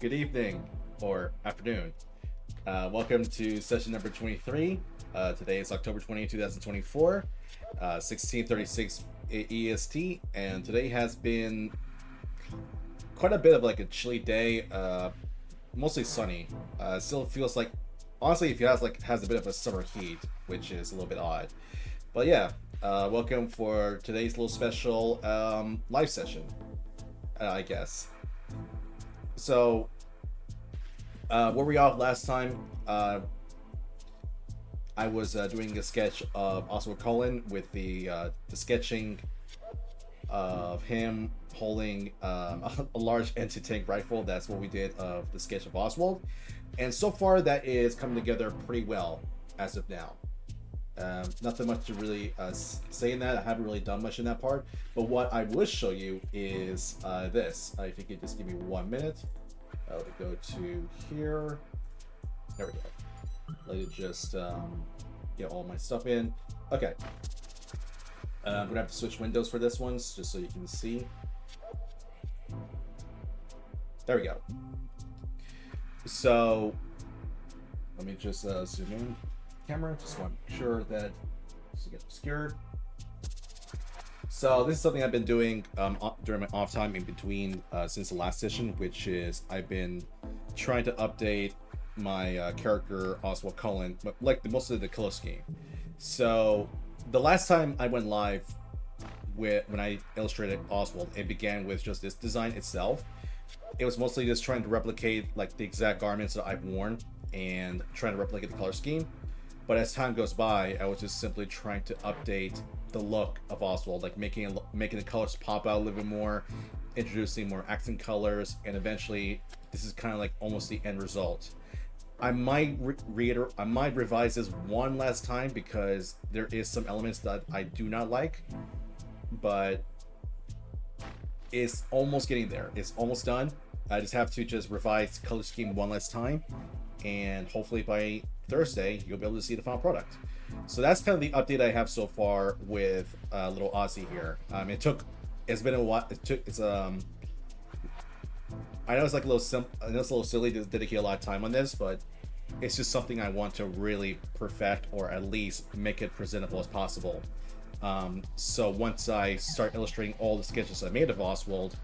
Good evening or afternoon. Welcome to session number 23. Today is October 20th, 2024, 1636 EST, and today has been quite a bit of like a chilly day, mostly sunny. Still feels like, honestly, it has a bit of a summer heat, which is a little bit odd. But yeah, welcome for today's little special live session, I guess. So where we off last time, I was doing a sketch of Oswald Cullen with the sketching of him holding a large anti-tank rifle. That's what we did of the sketch of Oswald, and so far that is coming together pretty well as of now. Nothing much to really say in that. I haven't really done much in that part, but what I will show you is this. If you could just give me 1 minute. I'll go to here. There we go. Let it just get all my stuff in. Okay. I'm gonna have to switch windows for this one, just so you can see. There we go. So let me just zoom in camera. Just want to make sure that this gets obscured. So this is something I've been doing during my off time in between since the last session, which is I've been trying to update my character Oswald Cullen, like most of the color scheme. So the last time I went live when I illustrated Oswald, it began with just this design itself. It was mostly just trying to replicate like the exact garments that I've worn and trying to replicate the color scheme. But as time goes by, I was just simply trying to update the look of Oswald, like making the colors pop out a little bit more, introducing more accent colors, and eventually this is kind of like almost the end result. I might I might revise this one last time because there is some elements that I do not like, but it's almost getting there. It's almost done. I just have to just revise color scheme one last time, and hopefully by Thursday you'll be able to see the final product. So that's kind of the update I have so far with little Aussie here. It's been a while. I know it's like a little I know it's a little silly to dedicate a lot of time on this, but it's just something I want to really perfect, or at least make it presentable as possible. So once I start illustrating all the sketches I made of Oswald,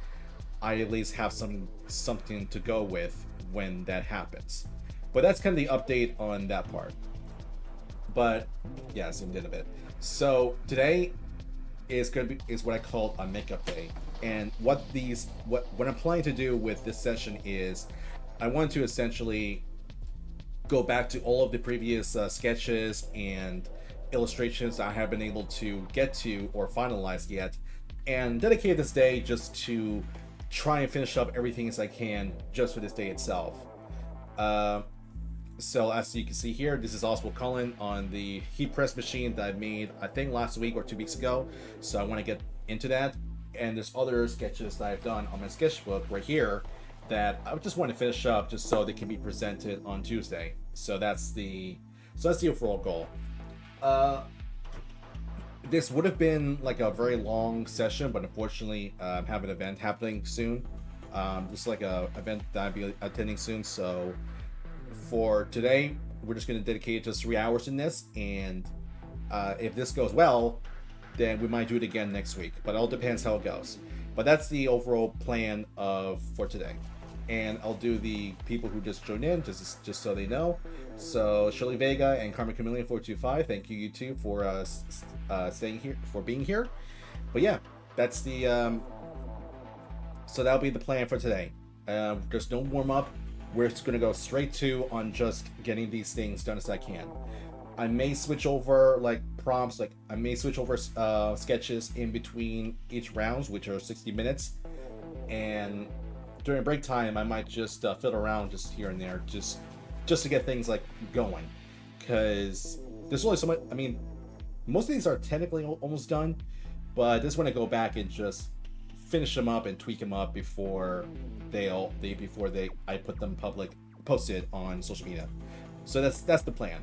I at least have something to go with when that happens. But that's kind of the update on that part. But yeah, I zoomed in a bit. So today is what I call a makeup day. And what I'm planning to do with this session is I want to essentially go back to all of the previous sketches and illustrations I have been able to get to or finalize yet, and dedicate this day just to try and finish up everything as I can just for this day itself. So as you can see here, this is Oswald Cullen on the heat press machine that I made, I think last week or 2 weeks ago. So I want to get into that. And there's other sketches that I've done on my sketchbook right here that I just want to finish up just so they can be presented on Tuesday. So that's the overall goal. This would have been like a very long session, but unfortunately I have an event happening soon. Just like a event that I'll be attending soon. So for today, we're just going to dedicate just 3 hours in this, and if this goes well, then we might do it again next week, but it all depends how it goes. But that's the overall plan for today. And I'll do the people who just joined in, just so they know. So Shirley Vega and Carmen Chameleon 425, thank you two for staying here, for being here. But yeah, that's the so that'll be the plan for today. There's no warm up. We're just gonna go straight to on just getting these things done as I can. I may switch over like prompts, like I may switch over sketches in between each rounds, which are 60 minutes, and during break time I might just fiddle around just here and there, just to get things like going, because there's only so much. I mean, most of these are technically almost done, but I just want to go back and just finish them up and tweak them up before I put them posted on social media. So that's the plan.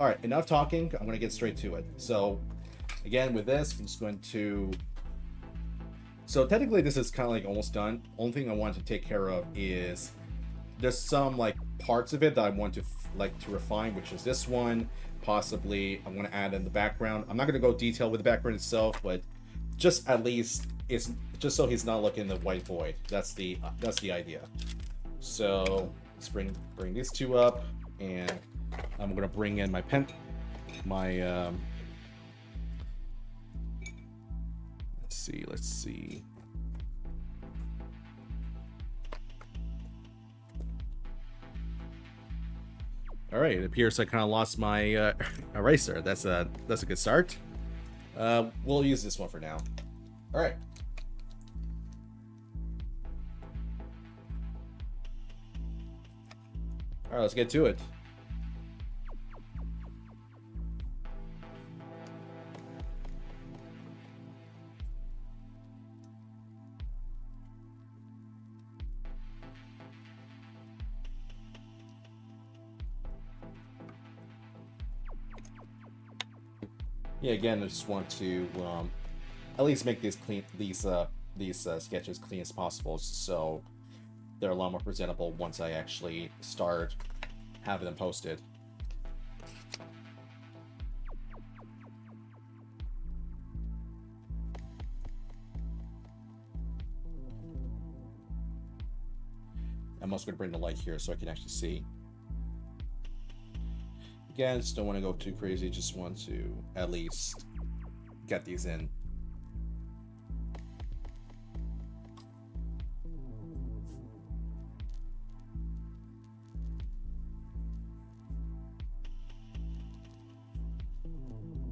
All right, enough talking. I'm going to get straight to it. So again, with this, I'm just going to So technically this is kind of like almost done. Only thing I want to take care of is there's some like parts of it that I want to like to refine, which is this one. Possibly I'm going to add in the background. I'm not going to go detail with the background itself, but just at least it's just so he's not looking in the white void. That's the idea. So let's bring these two up, and I'm going to bring in my let's see. All right, it appears I kind of lost my eraser. That's a good start. We'll use this one for now. All right. All right, let's get to it. Yeah, again, I just want to at least make these sketches clean as possible, so they're a lot more presentable once I actually start having them posted. I'm also going to bring the light here so I can actually see. Again, just don't want to go too crazy, just want to at least get these in.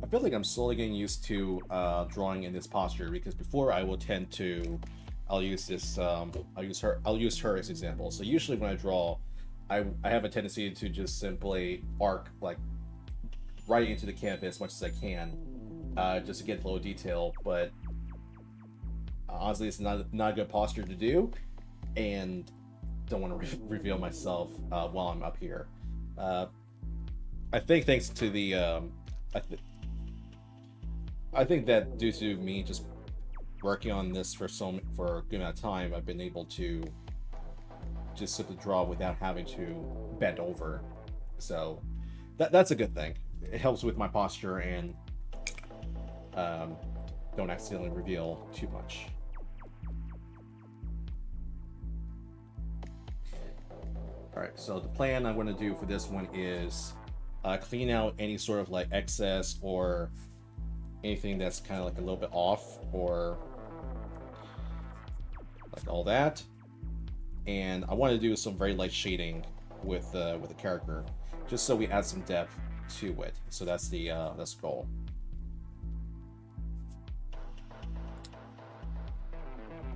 I feel like I'm slowly getting used to drawing in this posture, because before I will tend to, I'll use her as example. So usually when I draw, I have a tendency to just simply arc like right into the canvas as much as I can, just to get low detail. But honestly, it's not a good posture to do, and don't want to reveal myself while I'm up here. I think thanks to the I think that due to me just working on this for a good amount of time, I've been able to just simply draw without having to bend over. So that's a good thing. It helps with my posture and don't accidentally reveal too much. Alright, so the plan I'm going to do for this one is clean out any sort of like excess or anything that's kind of like a little bit off, or like all that. And I want to do some very light shading with the character, just so we add some depth to it. So that's the goal.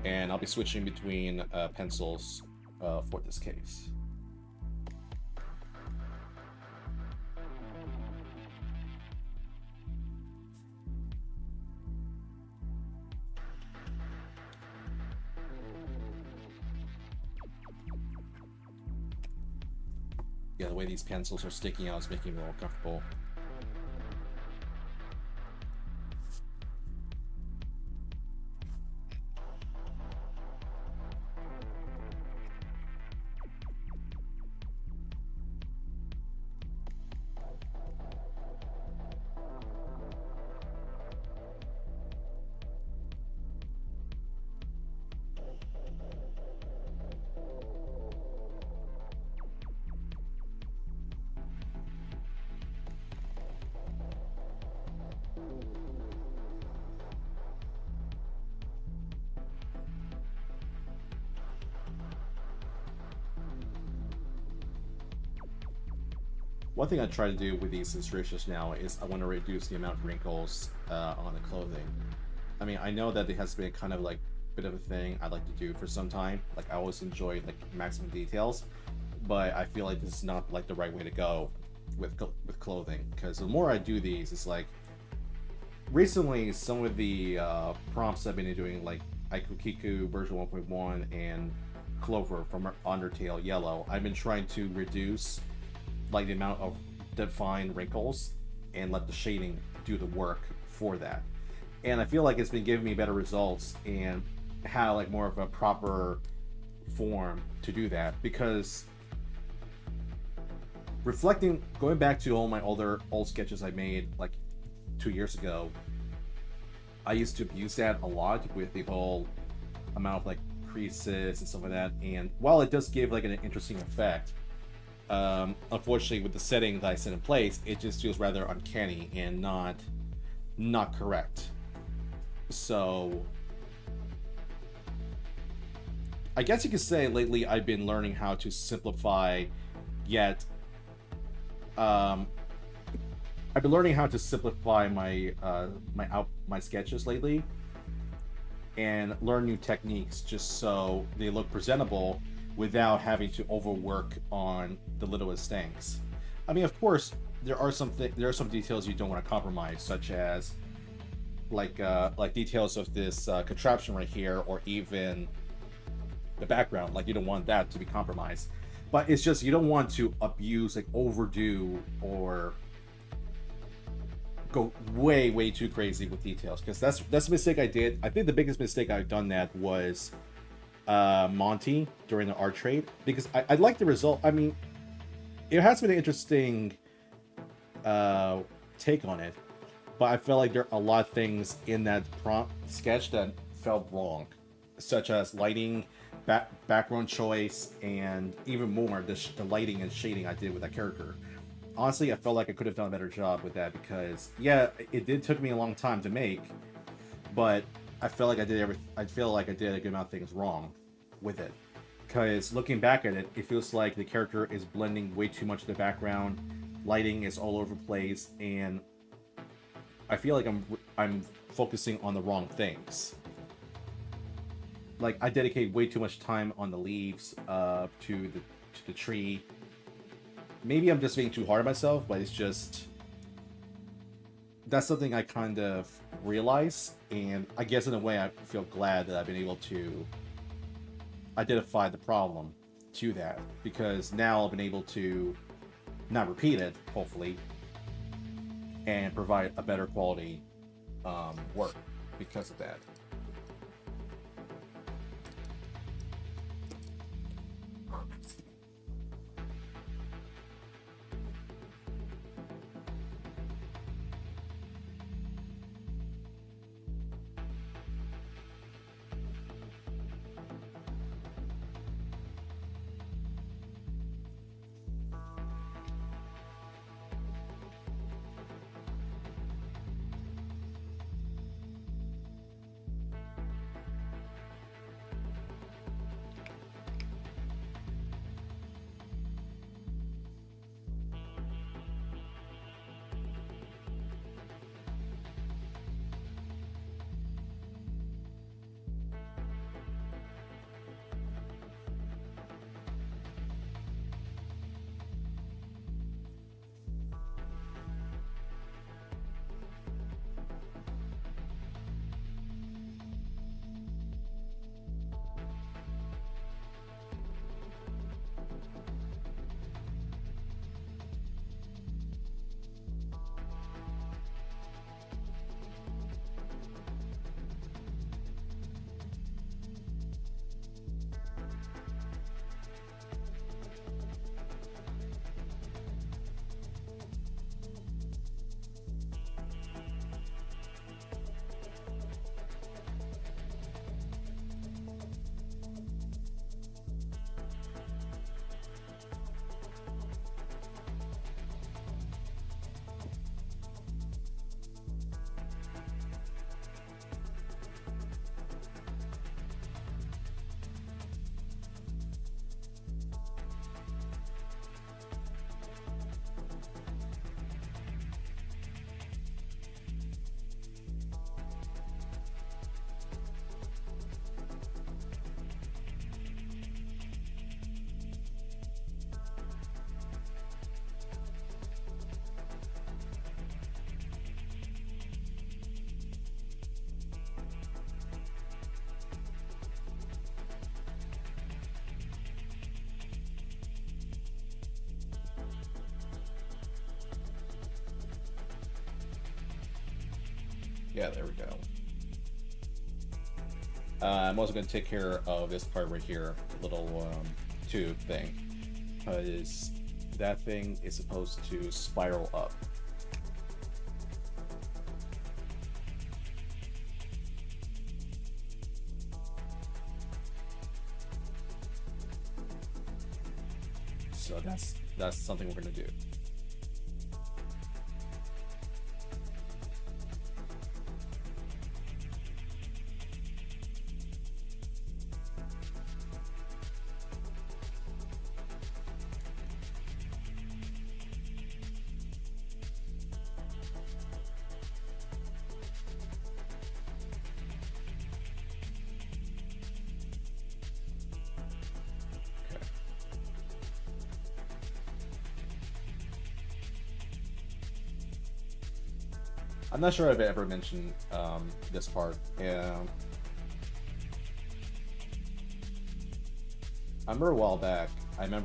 And I'll be switching between pencils for this case. Yeah, the way these pencils are sticking out is making me a little comfortable. One thing I try to do with these illustrations now is I want to reduce the amount of wrinkles on the clothing. I mean, I know that it has been kind of like a bit of a thing I'd like to do for some time. Like, I always enjoy like maximum details, but I feel like this is not like the right way to go with clothing, because the more I do these, it's like recently some of the prompts I've been doing, like Aikukiku version 1.1 and Clover from Undertale Yellow, I've been trying to reduce like the amount of defined wrinkles and let the shading do the work for that. And I feel like it's been giving me better results and have like more of a proper form to do that, because reflecting, going back to all my old sketches I made like 2 years ago, I used to abuse that a lot with the whole amount of like creases and stuff like that. And while it does give like an interesting effect, unfortunately with the setting that I set in place, it just feels rather uncanny and not correct. So I guess you could say lately I've been learning how to simplify, yet I've been learning how to simplify my sketches lately, and learn new techniques just so they look presentable without having to overwork on the littlest things. I mean, of course, there are some details you don't want to compromise, such as like details of this contraption right here, or even the background. Like, you don't want that to be compromised. But it's just, you don't want to abuse, like overdo, or go way too crazy with details, because that's a mistake I did. I think the biggest mistake I've done that was Monty during the art trade, because I like the result. I mean, it has been an interesting take on it, but I felt like there are a lot of things in that prompt sketch that felt wrong, such as lighting, background choice, and even more the lighting and shading I did with that character. Honestly, I felt like I could have done a better job with that, because yeah, it did took me a long time to make, but I felt like I did a good amount of things wrong with it. Because looking back at it, it feels like the character is blending way too much of the background, lighting is all over the place, and I feel like I'm focusing on the wrong things. Like, I dedicate way too much time on the leaves, to the tree. Maybe I'm just being too hard on myself, but it's just, that's something I kind of realize, and I guess in a way I feel glad that I've been able to identify the problem to that, because now I've been able to not repeat it, hopefully, and provide a better quality work because of that. Yeah, there we go. I'm also going to take care of this part right here, the little tube thing, because that thing is supposed to spiral up. So that's something we're gonna do. I'm not sure if I ever mentioned this part. I remember a while back. I think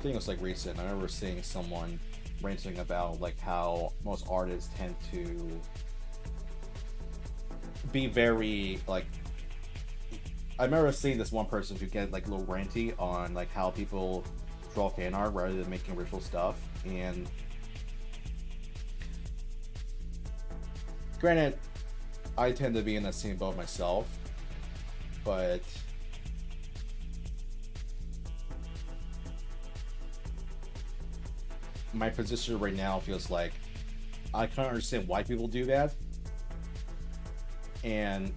it was like recent. I remember seeing someone ranting about like how most artists tend to be very like. I remember seeing this one person who get like a little ranty on like how people draw fan art rather than making original stuff, and granted, I tend to be in that same boat myself, but my position right now feels like I kind of understand why people do that, and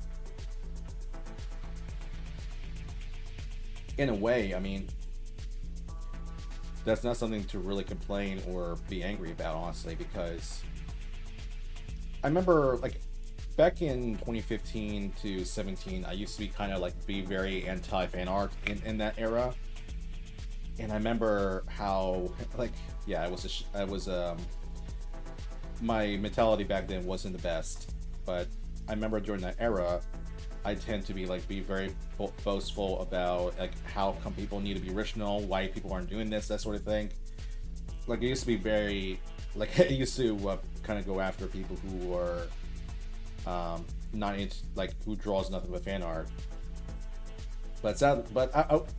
in a way, I mean, that's not something to really complain or be angry about, honestly, because I remember like back in 2015 to 17, I used to be kind of like be very anti fan art in that era, and I remember how like yeah, I was my mentality back then wasn't the best, but I remember during that era, I tend to be very boastful about like how come people need to be original, why people aren't doing this, that sort of thing. Like it used to be very like I used to kind of go after people who are not into like who draws nothing but fan art. But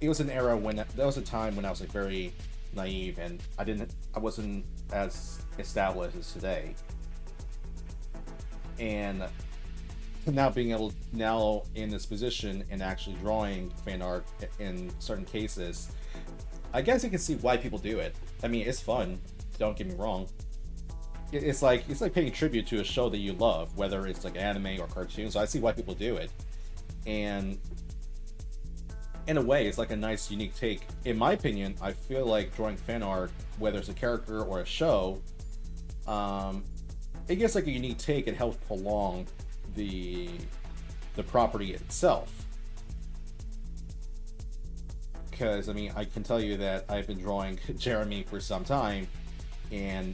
it was an era when that was a time when I was like very naive and I wasn't as established as today. And now being able now in this position and actually drawing fan art in certain cases, I guess you can see why people do it. I mean, it's fun. Don't get me wrong. It's like paying tribute to a show that you love, whether it's like anime or cartoons. So I see why people do it, and in a way, it's like a nice, unique take. In my opinion, I feel like drawing fan art, whether it's a character or a show, it gets like a unique take. It helps prolong the property itself. Because I mean, I can tell you that I've been drawing Jeremy for some time, and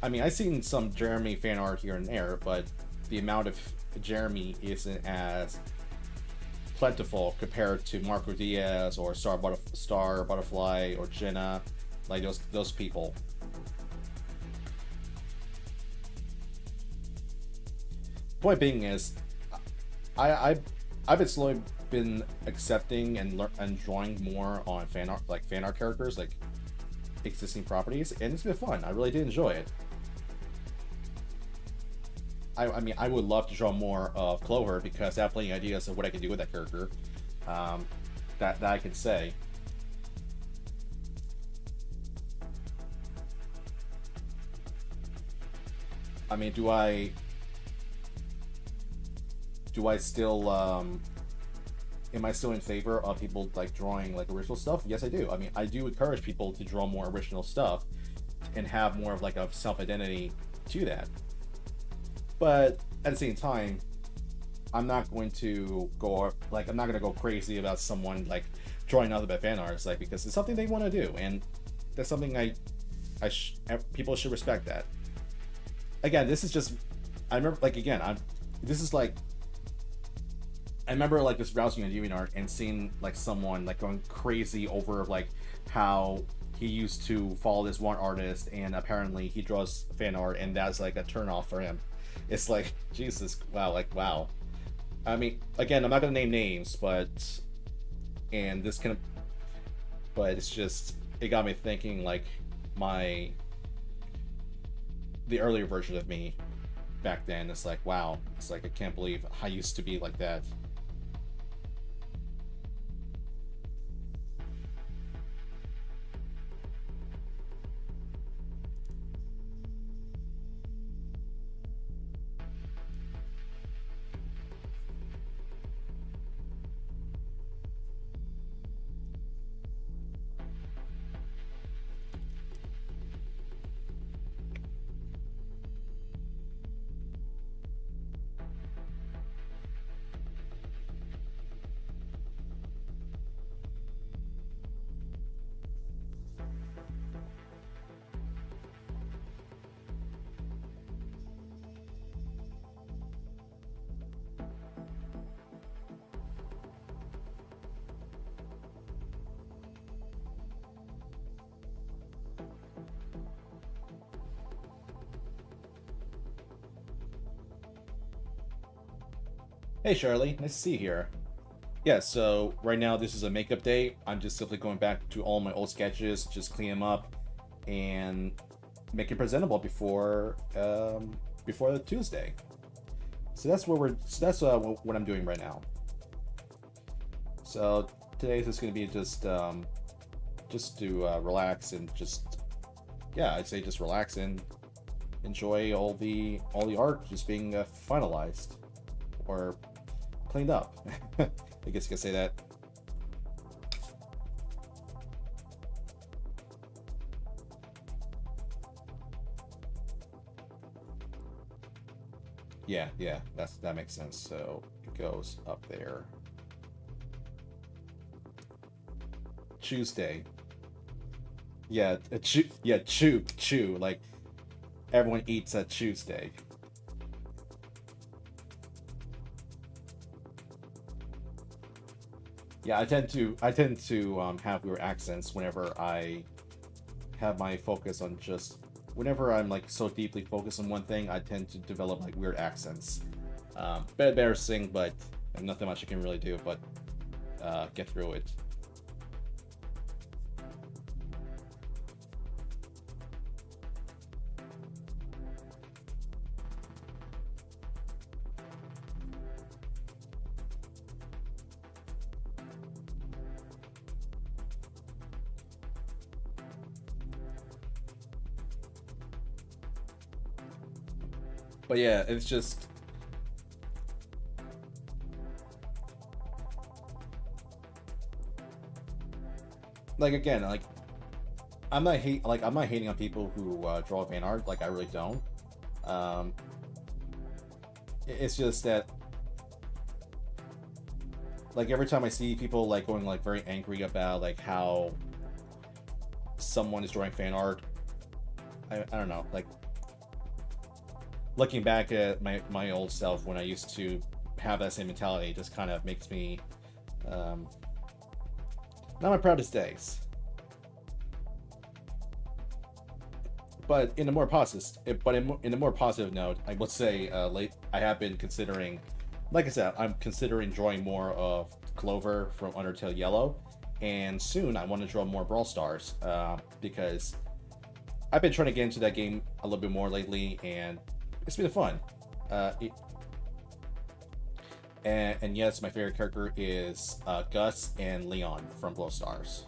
I mean, I've seen some Jeremy fan art here and there, but the amount of Jeremy isn't as plentiful compared to Marco Diaz or Star Butterfly or Jenna, like those people. Point being is, I've been slowly been accepting and drawing more on fan art characters, like existing properties, and it's been fun. I really did enjoy it. I mean, I would love to draw more of Clover because I have plenty of ideas of what I can do with that character. That I can say. I mean, do I still am I still in favor of people like drawing like original stuff? Yes, I do. I mean, I do encourage people to draw more original stuff and have more of like a self-identity to that. But at the same time, I'm not going to go crazy about someone like drawing other fan artists, like, because it's something they want to do, and that's something people should respect that. Again, this is just, I remember, like, again, this is like, I remember like just browsing on DeviantArt and seeing like someone like going crazy over like how he used to follow this one artist and apparently he draws fan art and that's like a turn off for him. It's like, Jesus, wow, like, wow. I mean, again, I'm not gonna name names, but it's just, it got me thinking, like, the earlier version of me back then. It's like, wow, it's like I can't believe I used to be like that. Hey Charlie, nice to see you here. Yeah, so right now this is a makeup day. I'm just simply going back to all my old sketches, just clean them up, and make it presentable before the Tuesday. So that's what I'm doing right now. So today is just gonna be just to relax and just, yeah, I'd say just relax and enjoy all the art just being finalized or cleaned up. I guess you could say that. Yeah, that makes sense. So it goes up there. Tuesday. Yeah, chew. Like everyone eats at Tuesday. Yeah, I tend to have weird accents whenever I have my focus on just whenever I'm like so deeply focused on one thing. I tend to develop like weird accents. Bit embarrassing, but nothing much I can really do but get through it. But yeah, it's just like, again, like I'm not hating on people who draw fan art. Like, I really don't. Um, it's just that, like, every time I see people like going like very angry about like how someone is drawing fan art, I don't know. Like, looking back at my old self when I used to have that same mentality, just kind of makes me um, not my proudest days. But in a more positive, in a more positive note, I would say I have been considering, like I said, I'm considering drawing more of Clover from Undertale Yellow, and soon I want to draw more Brawl Stars because I've been trying to get into that game a little bit more lately, and it's been fun. Uh, it, and yes, my favorite character is Gus and Leon from Blow Stars.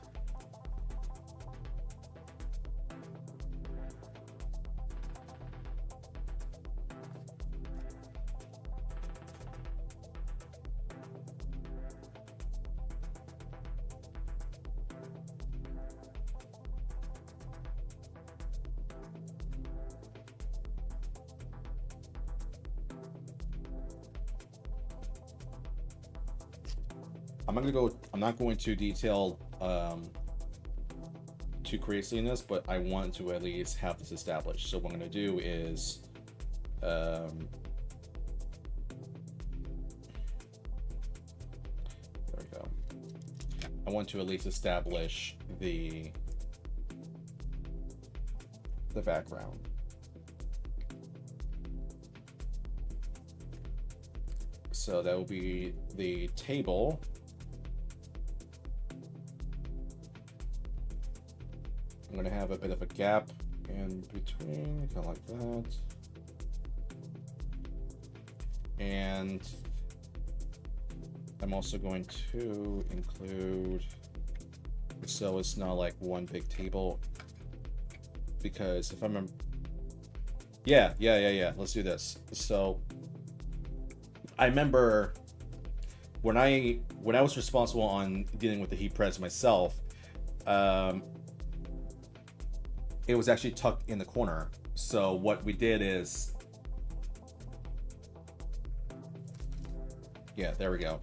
I'm not going to detail too crazy in this, but I want to at least have this established. So what I'm going to do is, um, there we go. I want to at least establish the background. So that will be the table. I'm gonna have a bit of a gap in between, kind of like that. And I'm also going to include, so it's not like one big table, because if I remember, yeah, let's do this. So I remember when I was responsible on dealing with the heat press myself, it was actually tucked in the corner. So what we did is, yeah, there we go.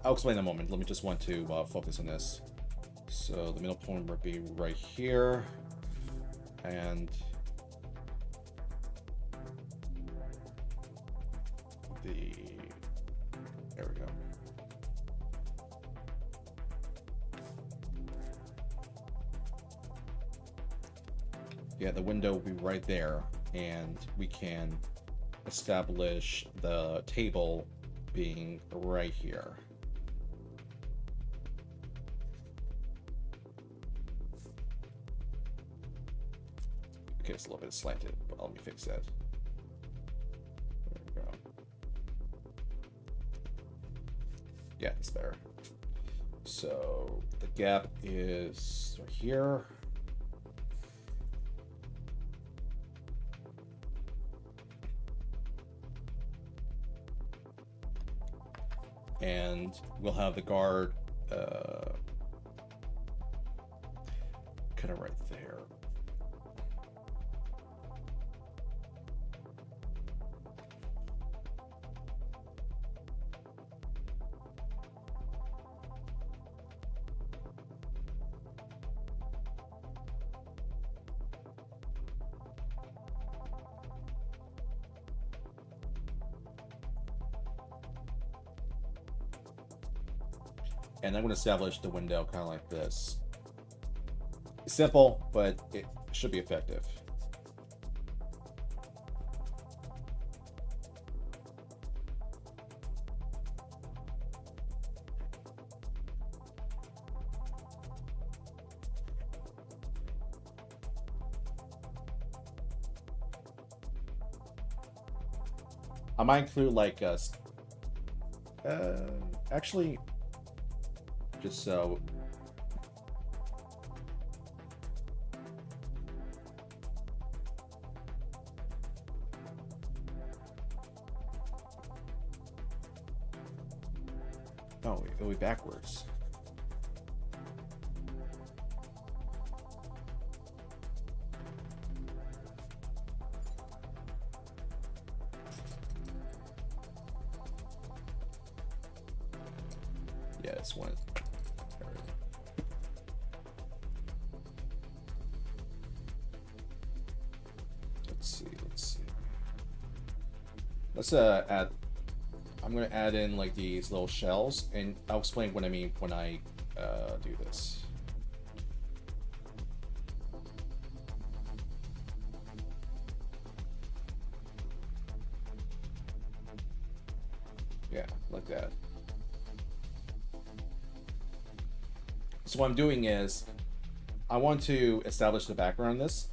I'll explain in a moment. Let me just want to focus on this. So the middle point would be right here, and there we go. Yeah, the window will be right there, and we can establish the table being right here. Okay, it's a little bit slanted, but let me fix that. There we go. Yeah, it's better. So the gap is right here. And we'll have the guard kind of right there. And I'm going to establish the window kind of like this. Simple, but it should be effective. I might include like actually, just so. Oh, it'll be backwards. Yeah, it's one. Let's add. I'm gonna add in like these little shells, and I'll explain what I mean when I do this. Yeah, like that. So what I'm doing is, I want to establish the background on this,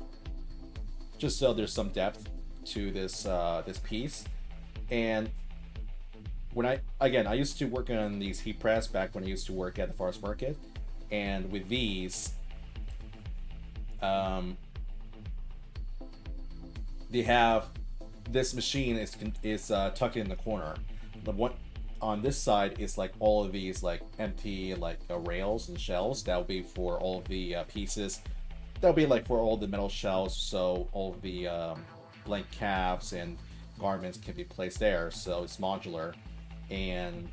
just so there's some depth to this this piece. And when I used to work on these heat press back when I used to work at the farmers market, and with these, they have this machine is tucked in the corner. The one on this side is like all of these like empty like rails and shelves. That will be for all of the pieces. That'll be like for all the metal shelves, so all of the blank caps and garments can be placed there. So it's modular. And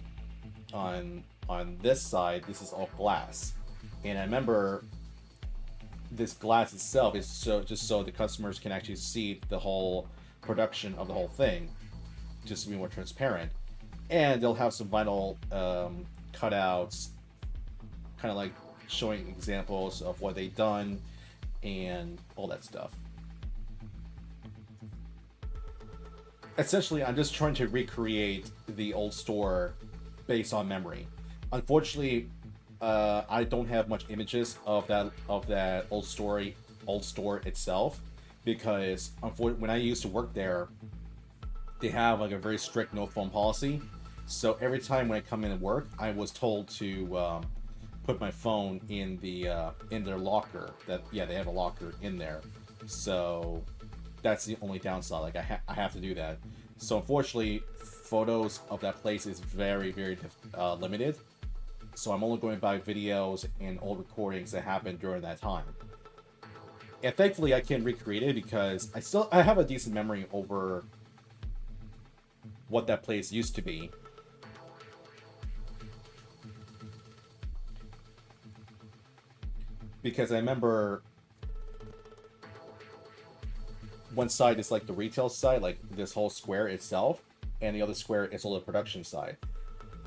on this side, this is all glass. And I remember this glass itself is just so the customers can actually see the whole production of the whole thing, just to be more transparent. And they'll have some vinyl cutouts, kind of like showing examples of what they've done and all that stuff. Essentially, I'm just trying to recreate the old store based on memory. Unfortunately, I don't have much images of that old story old store itself, because when I used to work there, they have like a very strict no phone policy. So every time when I come in and work, I was told to put my phone in their locker. They have a locker in there. So that's the only downside. Like I have to do that. So unfortunately, photos of that place is very limited. So I'm only going by videos and old recordings that happened during that time. And thankfully, I can recreate it because I have a decent memory over what that place used to be. Because I remember one side is like the retail side, like this whole square itself, and the other square is all the production side.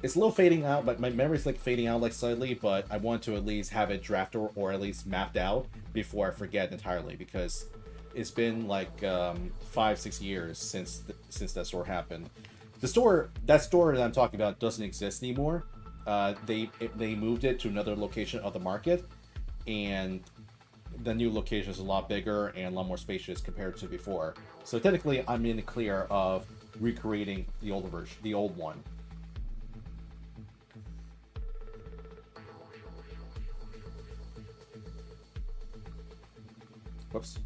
It's a little fading out, but my memory's like fading out like slightly, but I want to at least have it drafted or at least mapped out before I forget entirely, because it's been like 5-6 years since that store happened. That store that I'm talking about doesn't exist anymore. They moved it to another location of the market, and the new location is a lot bigger and a lot more spacious compared to before. So technically, I'm in the clear of recreating the older version, the old one. Whoops.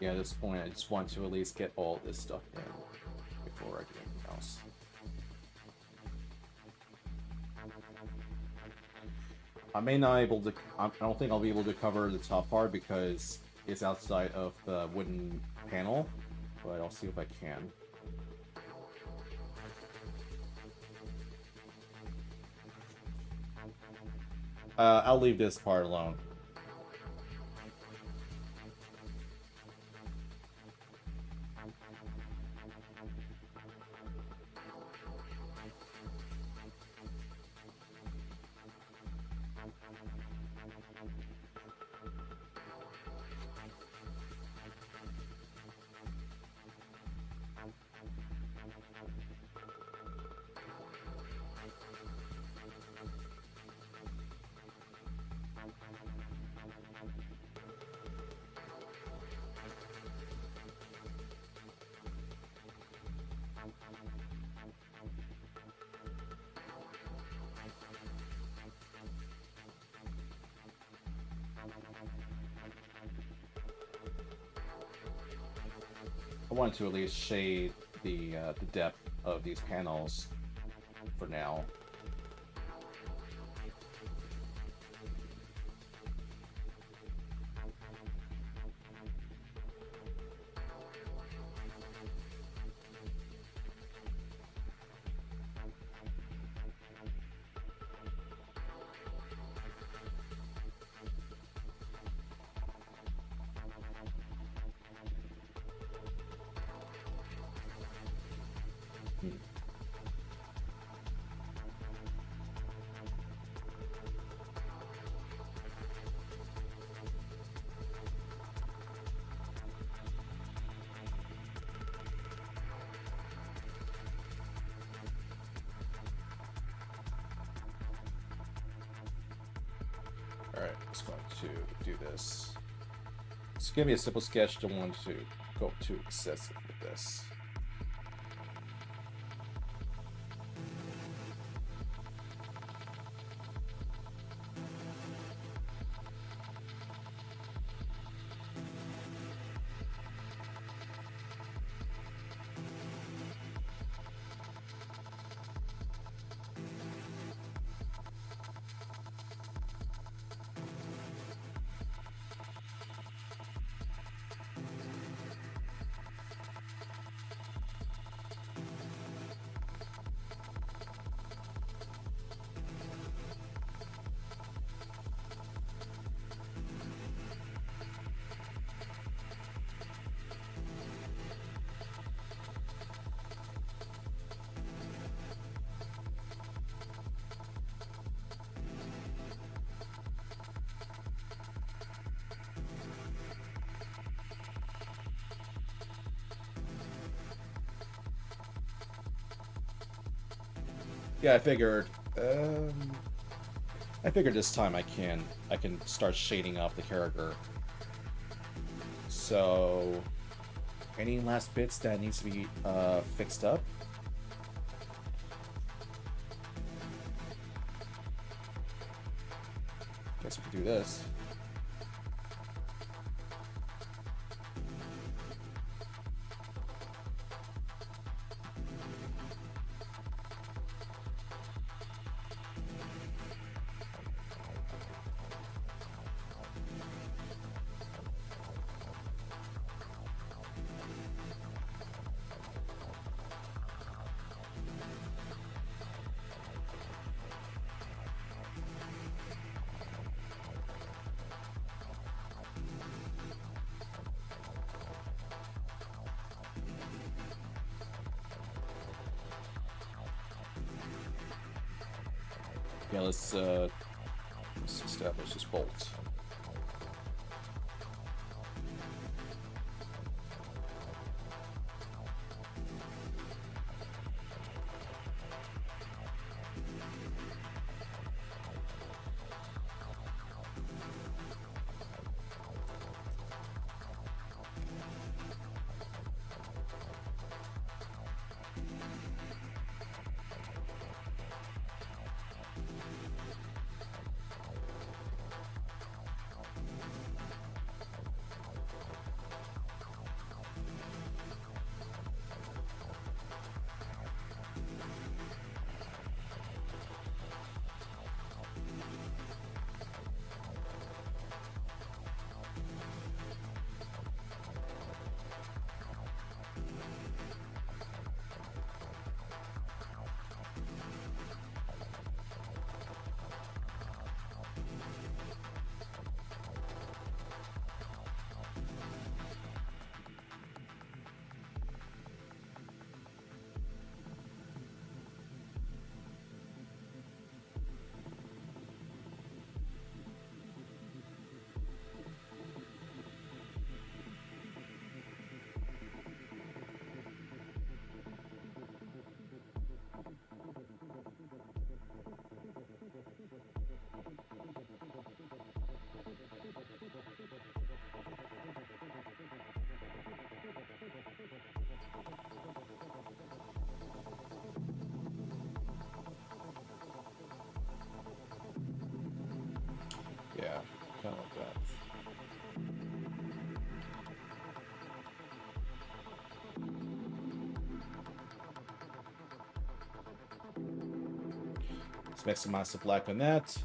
Yeah, at this point, I just want to at least get all this stuff in before I do anything else. I may not able to. I don't think I'll be able to cover the top part because it's outside of the wooden panel, but I'll see if I can. I'll leave this part alone. I want to at least shade the depth of these panels for now. Alright, I'm just going to do this. It's gonna be a simple sketch. Don't want to go too excessive with this. Yeah, I figured this time I can start shading up the character. So, any last bits that needs to be fixed up? Guess we can do this. Yeah, let's establish this bolt. Yeah, kind of like that. Let's maximize the black on that.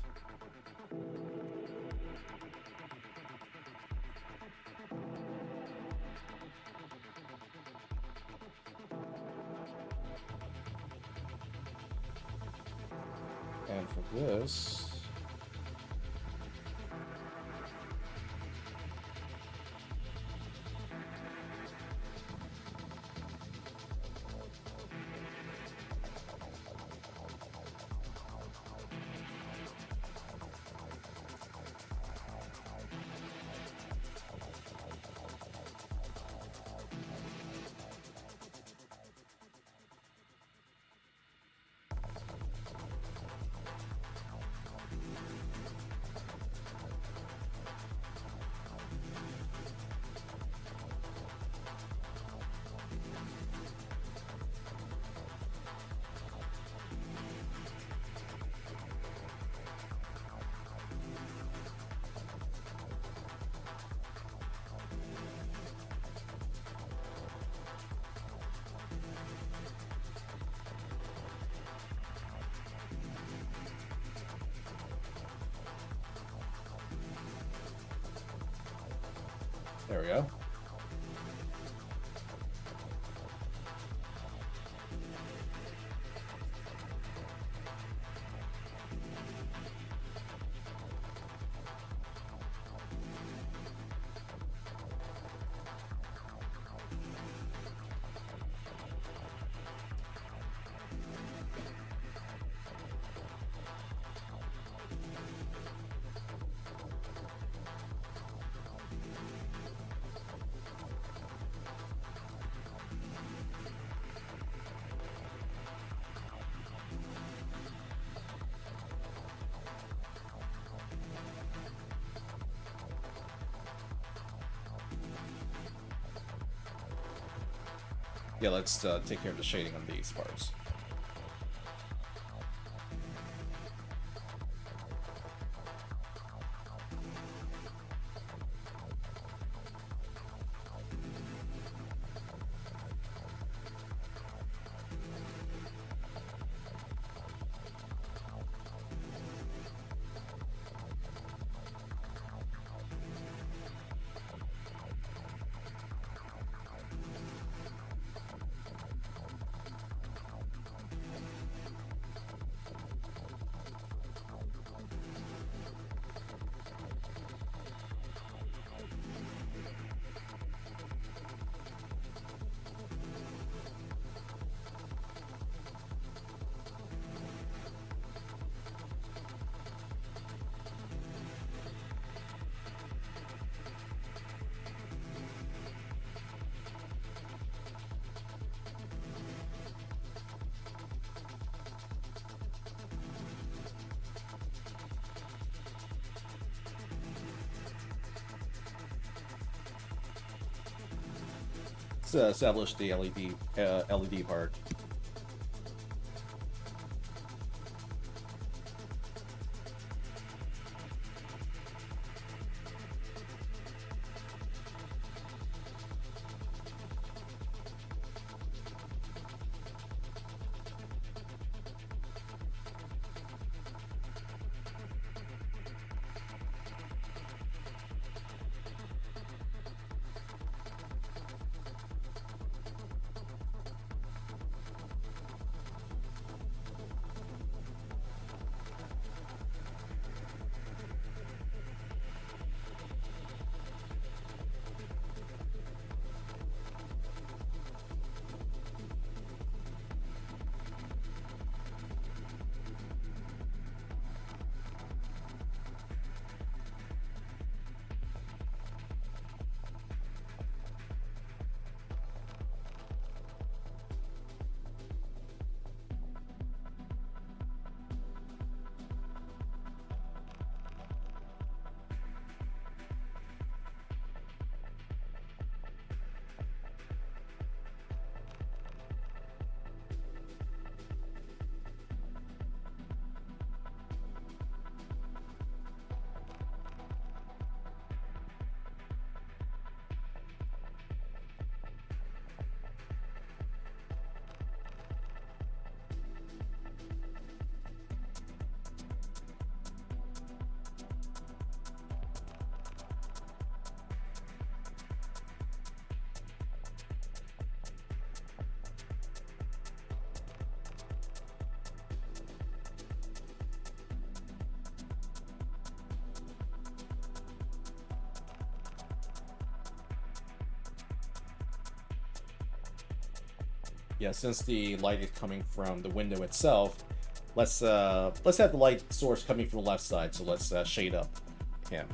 And for this, There we go. Yeah, let's take care of the shading on these parts. Let's establish the LED part. Yeah, since the light is coming from the window itself, let's have the light source coming from the left side. So let's shade up him.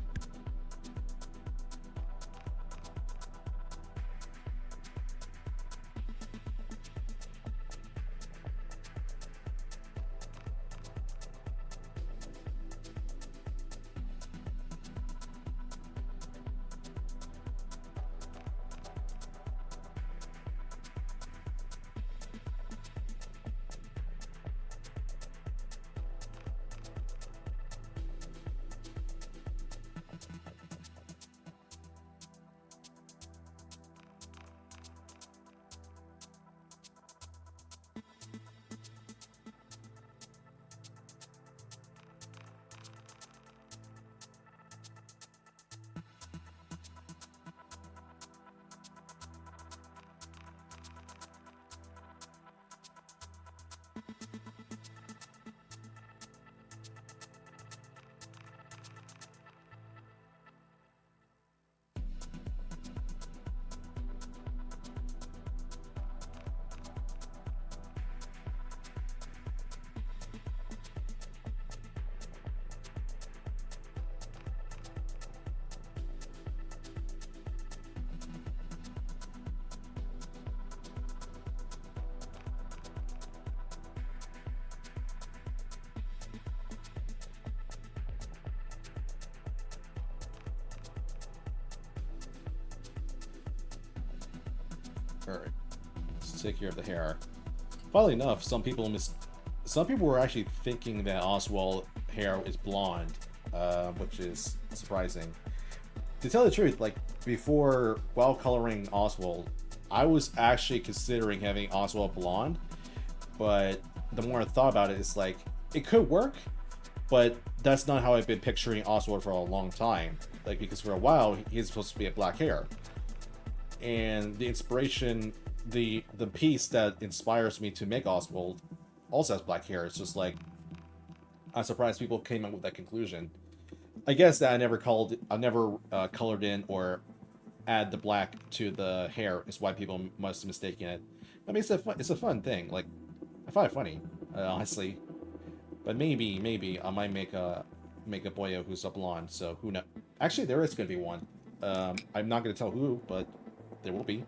Alright, let's take care of the hair. Funnily enough, some people were actually thinking that Oswald hair is blonde, which is surprising. To tell the truth, like, before, while coloring Oswald, I was actually considering having Oswald blonde, but the more I thought about it, it's like, it could work, but that's not how I've been picturing Oswald for a long time. Like, because for a while, he's supposed to be a black hair. And the inspiration, the piece that inspires me to make Oswald also has black hair. It's just like, I'm surprised people came up with that conclusion. I guess that I never colored in or add the black to the hair is why people must have mistaken it. I mean, it's a fun thing. Like, I find it funny, honestly. But maybe I might make a boyo who's a blonde. So who knows? Actually, there is gonna be one. I'm not gonna tell who, but there will be.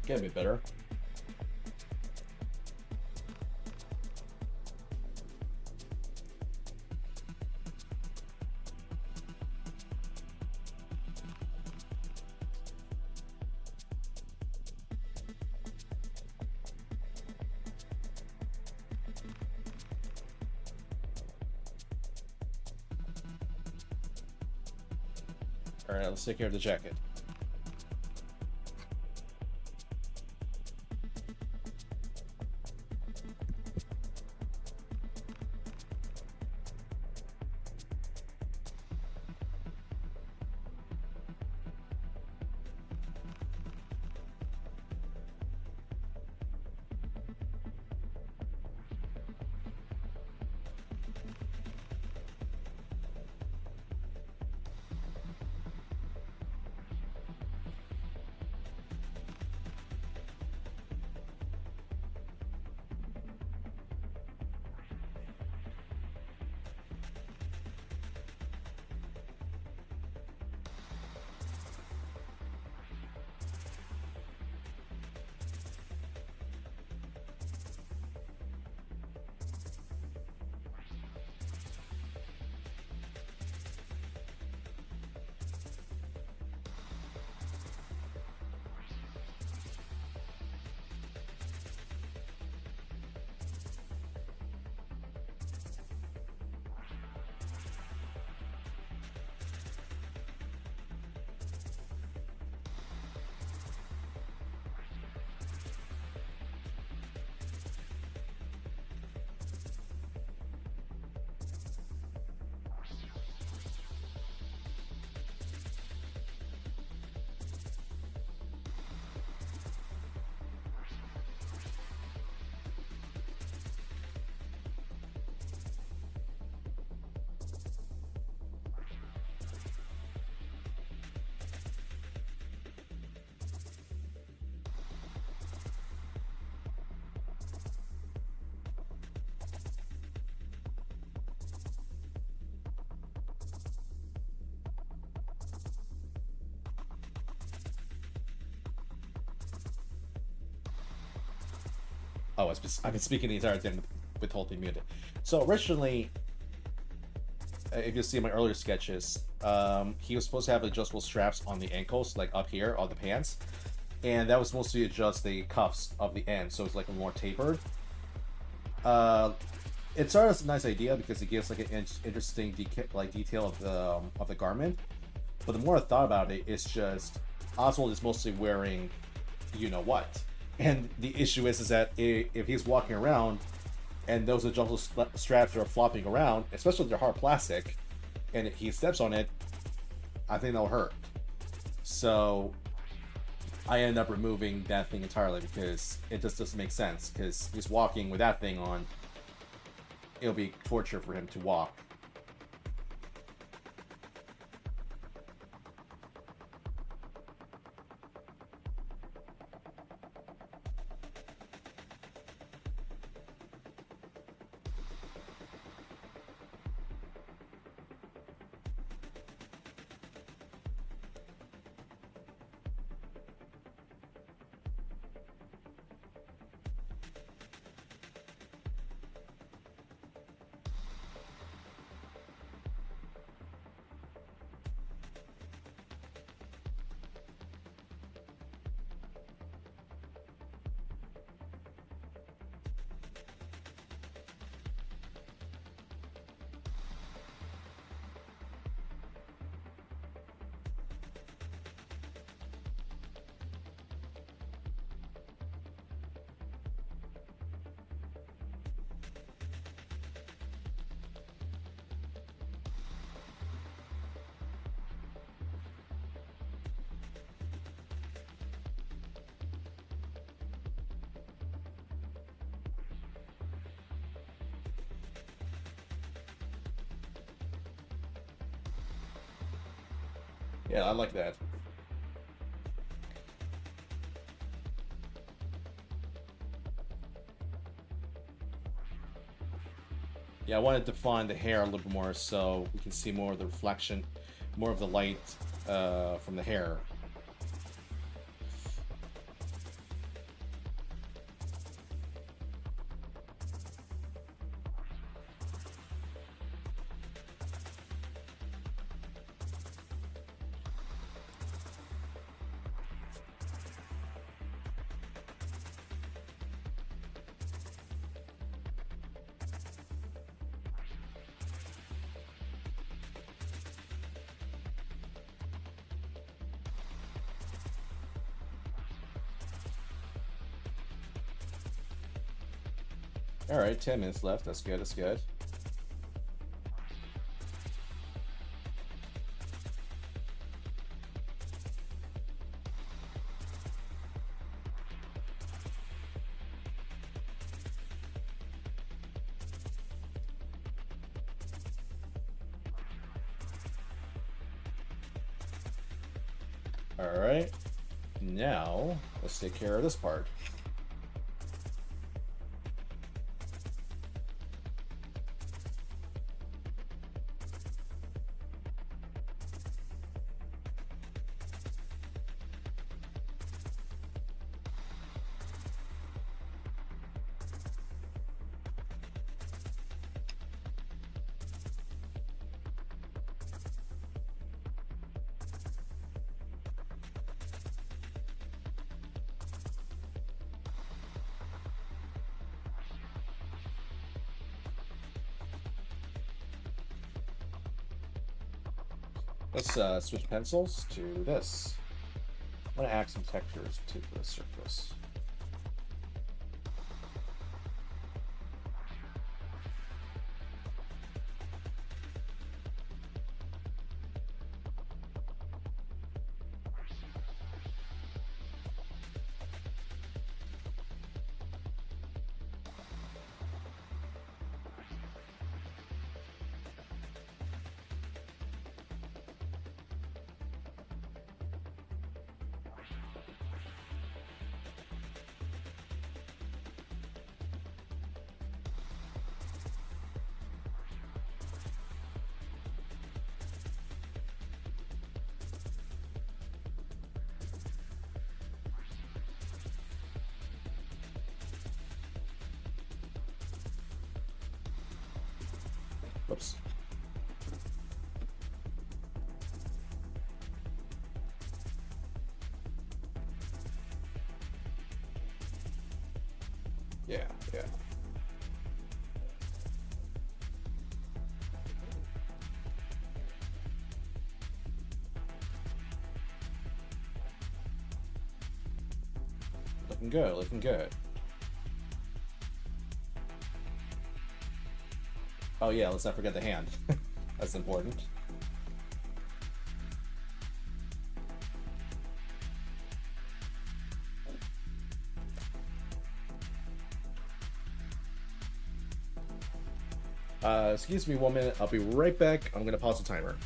Get a bit better. Alright, let's take care of the jacket. Oh, I've been speaking the entire thing with the whole thing muted. So originally, if you see my earlier sketches, he was supposed to have adjustable straps on the ankles, like up here on the pants, and that was mostly adjust the cuffs of the end, so it's like more tapered. It started as a nice idea because it gives like an interesting detail of the garment. But the more I thought about it, it's just Oswald is mostly wearing, you know what, and the issue is that if he's walking around and those adjustable straps are flopping around, especially if they're hard plastic, and if he steps on it, I think they'll hurt. So I end up removing that thing entirely because it just doesn't make sense. Because he's walking with that thing on, it'll be torture for him to walk. Yeah, I like that. Yeah, I wanted to define the hair a little bit more so we can see more of the reflection, more of the light from the hair. All right, 10 minutes left. That's good. That's good. All right. Now, let's take care of this part. Let's switch pencils to this. I'm going to add some textures to the surface. Whoops. Yeah, yeah. Looking good, looking good. Oh yeah, let's not forget the hand. That's important. Excuse me 1 minute. I'll be right back. I'm gonna pause the timer.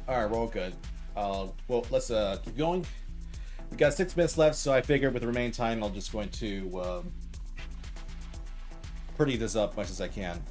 Alright, we're all good. Well, let's keep going. We got 6 minutes left, so I figured with the remaining time, I'm just going to pretty this up much as I can.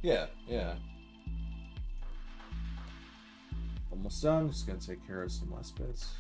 Yeah, yeah. Almost done. Just gonna take care of some last bits.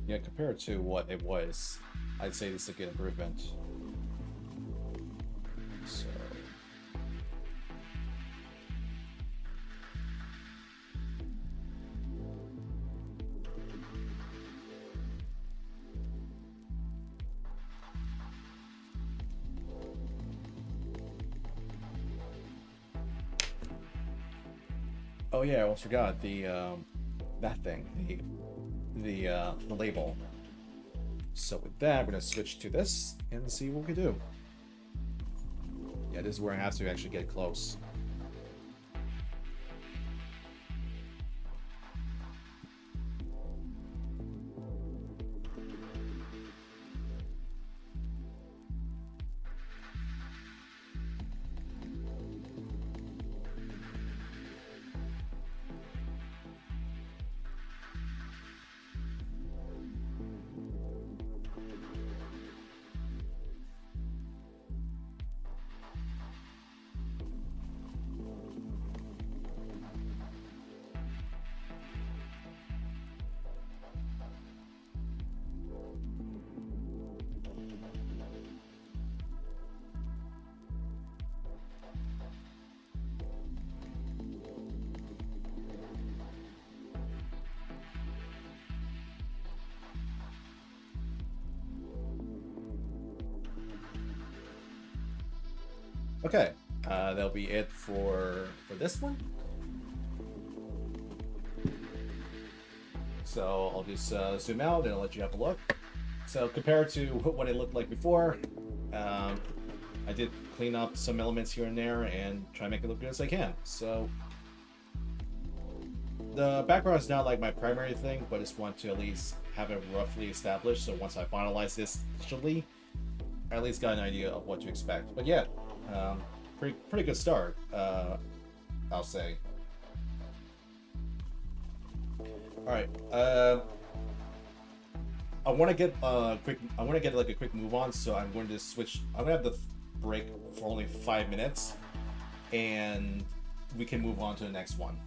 Yeah, compared to what it was, I'd say this is a good improvement. So. Oh yeah, I almost forgot the that thing, the label. So with that, we're gonna switch to this and see what we can do. Yeah, this is where I have to actually get close. Okay, that'll be it for this one. So I'll just zoom out and I'll let you have a look. So compared to what it looked like before, I did clean up some elements here and there and try to make it look good as I can. So the background is not like my primary thing, but I just want to at least have it roughly established. So once I finalize this digitally, I at least got an idea of what to expect. But yeah, pretty good start, I'll say. All right. I want to get like a quick move on, so I'm going to switch. I'm gonna have the break for only 5 minutes, and we can move on to the next one.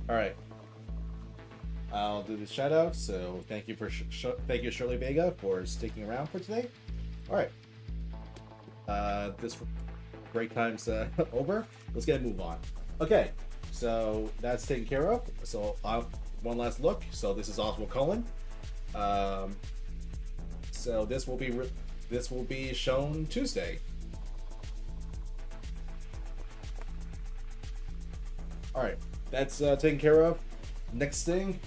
All right. I'll do the shout out. So thank you for thank you Shirley Vega for sticking around for today. All right. This break time's over. Let's get a move on. Okay. So that's taken care of. So one last look. So this is Oswald Cullen. So this will be shown Tuesday. All right, that's taken care of. Next thing,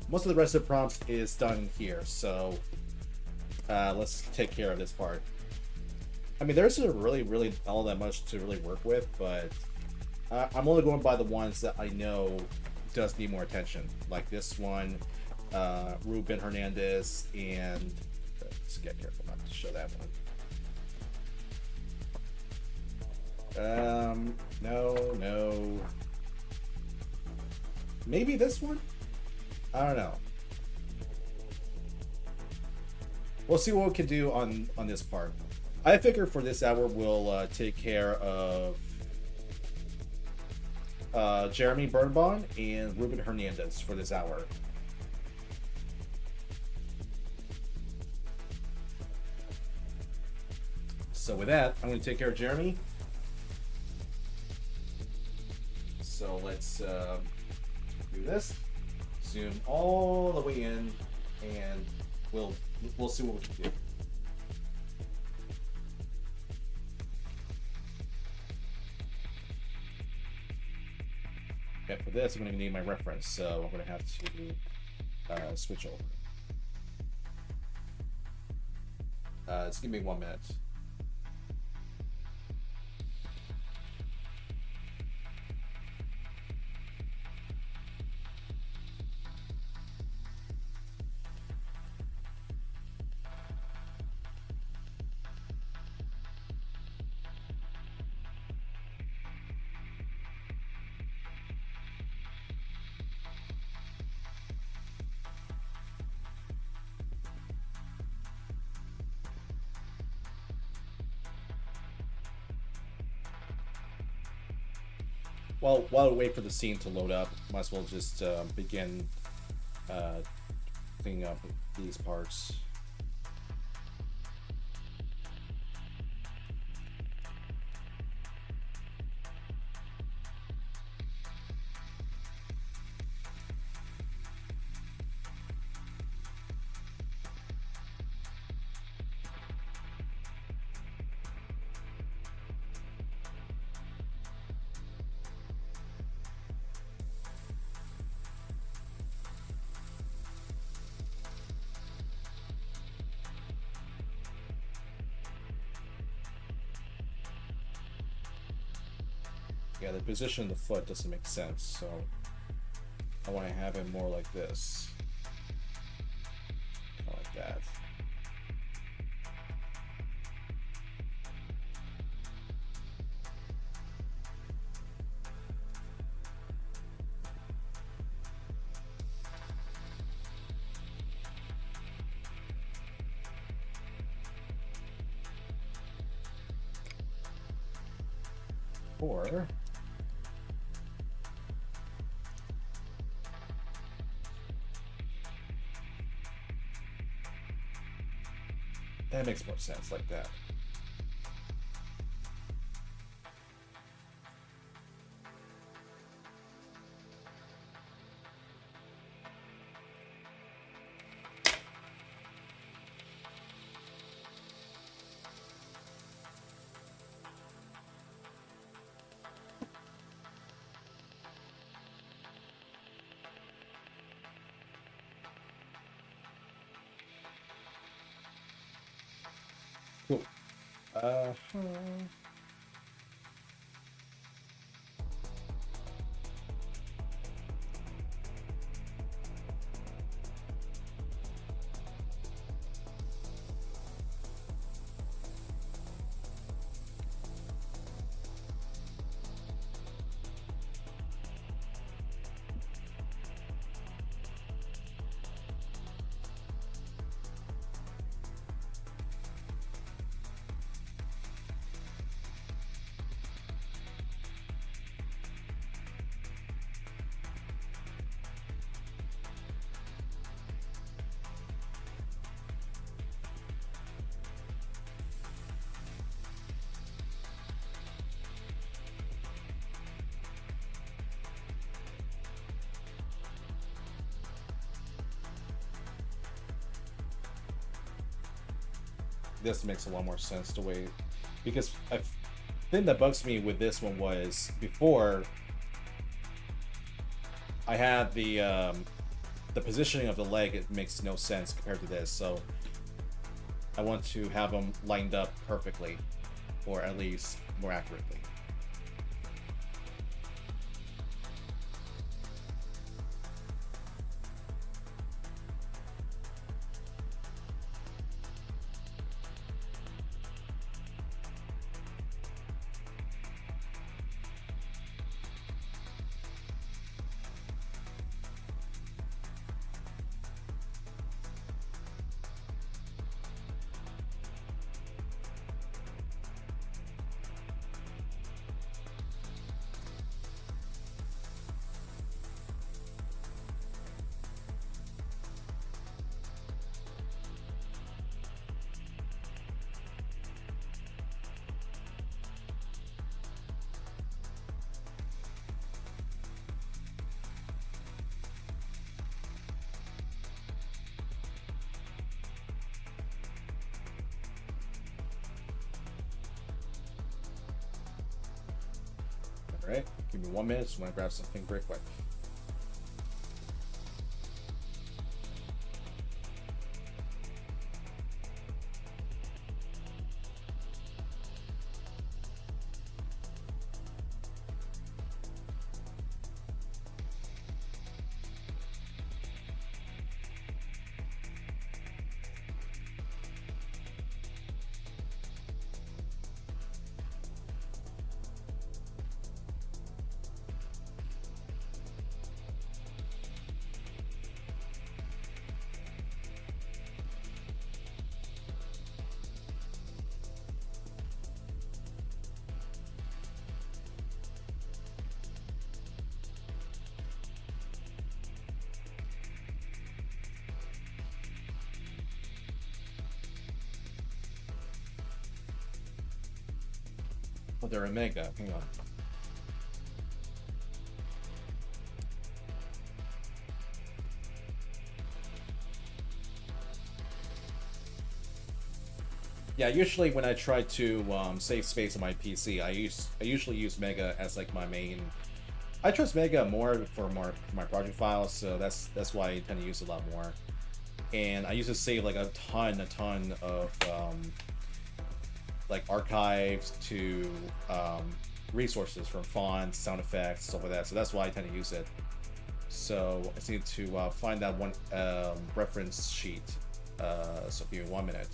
most of the rest of the prompts is done here, so let's take care of this part. I mean, there isn't really all that much to really work with, but I'm only going by the ones that I know does need more attention, like this one, Ruben Hernandez, and let's get careful not to show that one. No. Maybe this one? I don't know. We'll see what we can do on this part. I figure for this hour we'll take care of Jeremy Birnbaum and Ruben Hernandez for this hour. So with that, I'm going to take care of Jeremy. So let's do this. Zoom all the way in, and we'll see what we can do. Okay, for this, I'm going to need my reference, so I'm going to have to switch over. Just give me 1 minute. While we wait for the scene to load up, might as well just begin cleaning up these parts. Yeah, the position of the foot doesn't make sense, so I want to have it more like this. Like that. Or that makes more sense like that. Cool. this makes a lot more sense the way, because I thing that bugs me with this one was before I had the positioning of the leg, it makes no sense compared to this, so I want to have them lined up perfectly, or at least more accurately. Alright, give me 1 minute, so I'm gonna grab something very quick. Oh, they're a mega. Hang on. Yeah, usually when I try to save space on my PC, I usually use Mega as like my main. I trust Mega more for my project files, so that's why I tend to use it a lot more. And I used to save like a ton of like archives to resources from fonts, sound effects, stuff like that. So that's why I tend to use it. So I just need to find that one reference sheet. So give me 1 minute.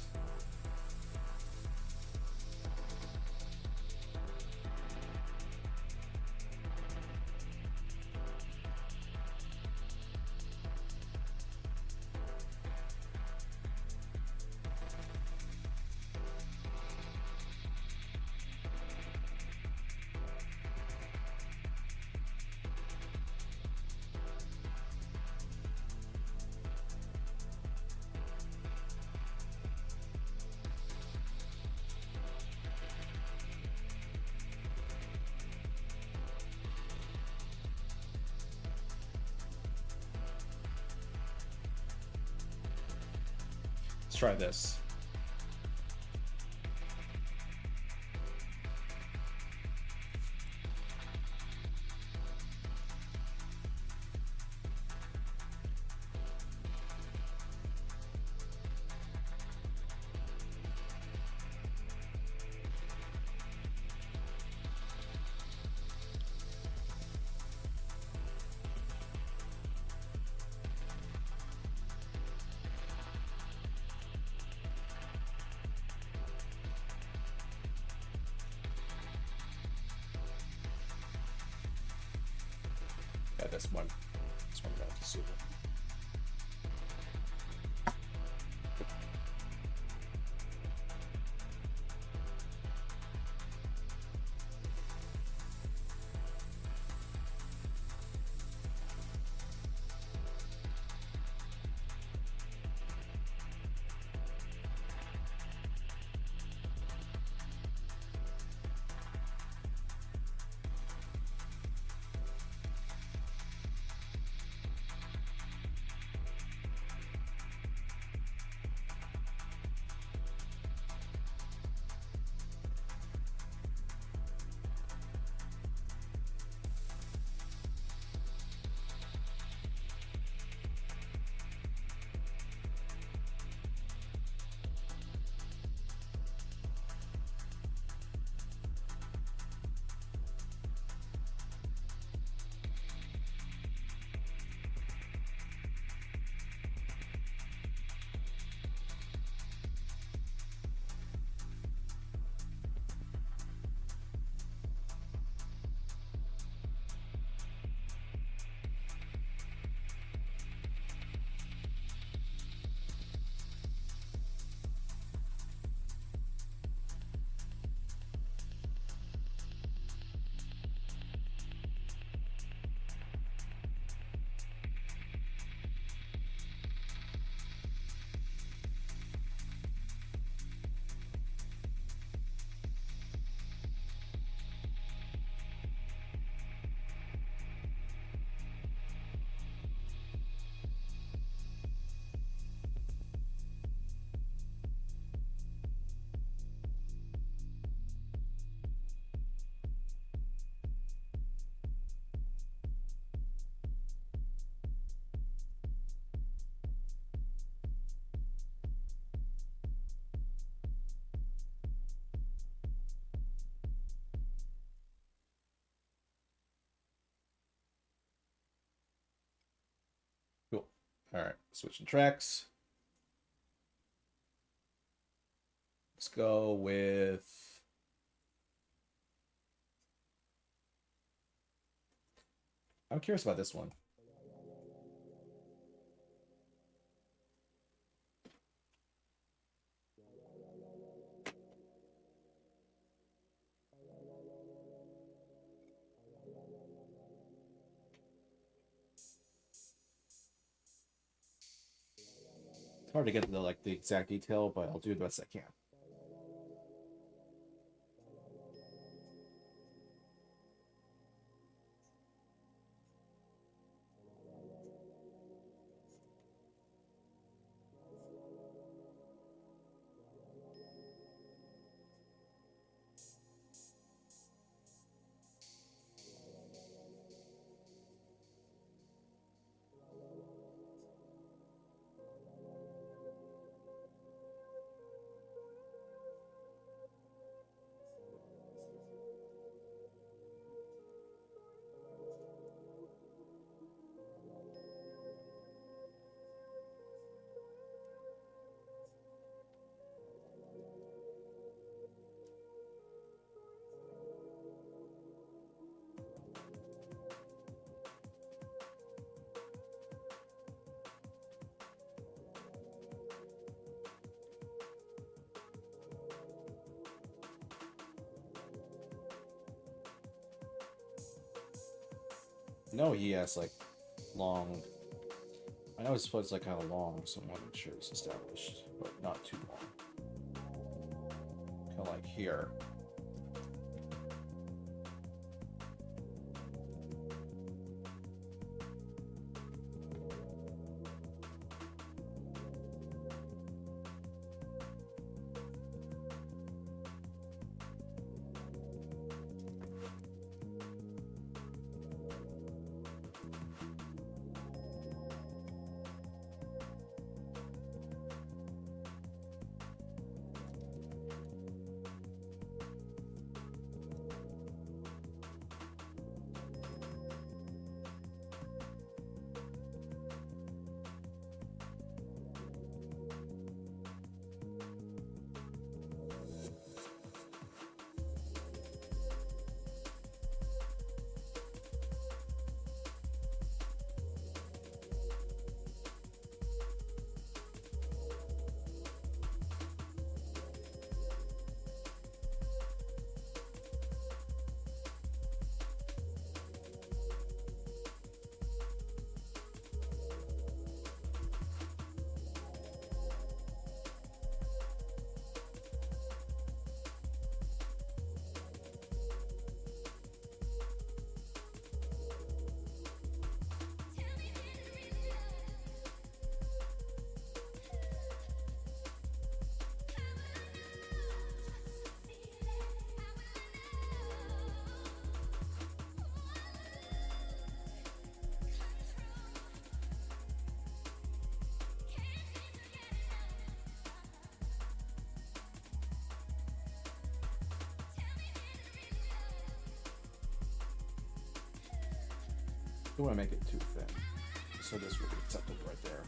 Let's try this. Yeah, this one got to suit it. All right, switching tracks. Let's go with. I'm curious about this one. It's hard to get the exact detail, but I'll do the best I can. No, he has like long. I know his foot's like kind of long, so I want to make sure it's established, but not too long. Kind of like here. Don't want to make it too thin, so this will be acceptable right there.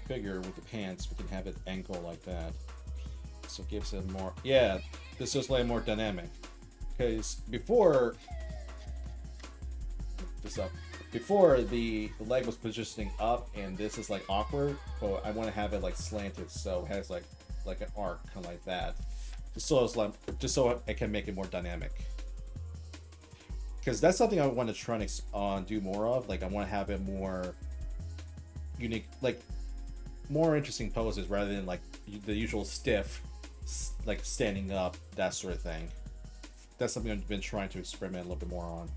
Figure with the pants, we can have it ankle like that, so it gives it more. Yeah, this is like more dynamic. Because before this up. Before the leg was positioning up, and this is like awkward, but I want to have it like slanted, so it has like an arc, kind of like that, just so I can make it more dynamic. Because that's something I want to try to do more of. Like I want to have it more unique, like more interesting poses rather than like the usual stiff, like standing up, that sort of thing. That's something I've been trying to experiment a little bit more on.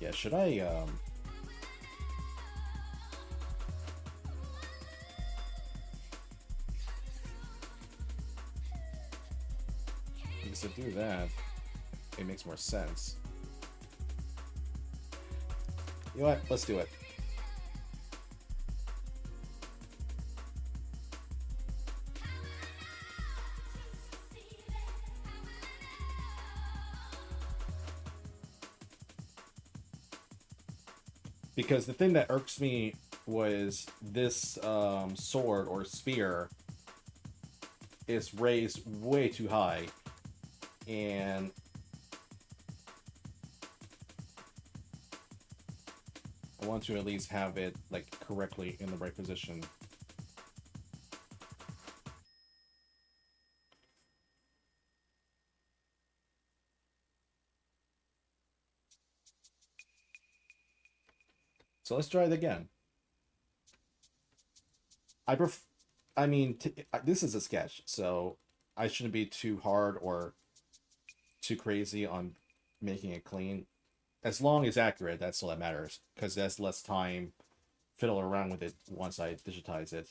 Yeah, should I because to do that, it makes more sense. You know what? Let's do it. Because the thing that irks me was this sword or spear is raised way too high, and I want to at least have it like correctly in the right position. So let's try it again. I mean, this is a sketch, so I shouldn't be too hard or too crazy on making it clean. As long as accurate, that's all that matters, because that's less time fiddle around with it once I digitize it.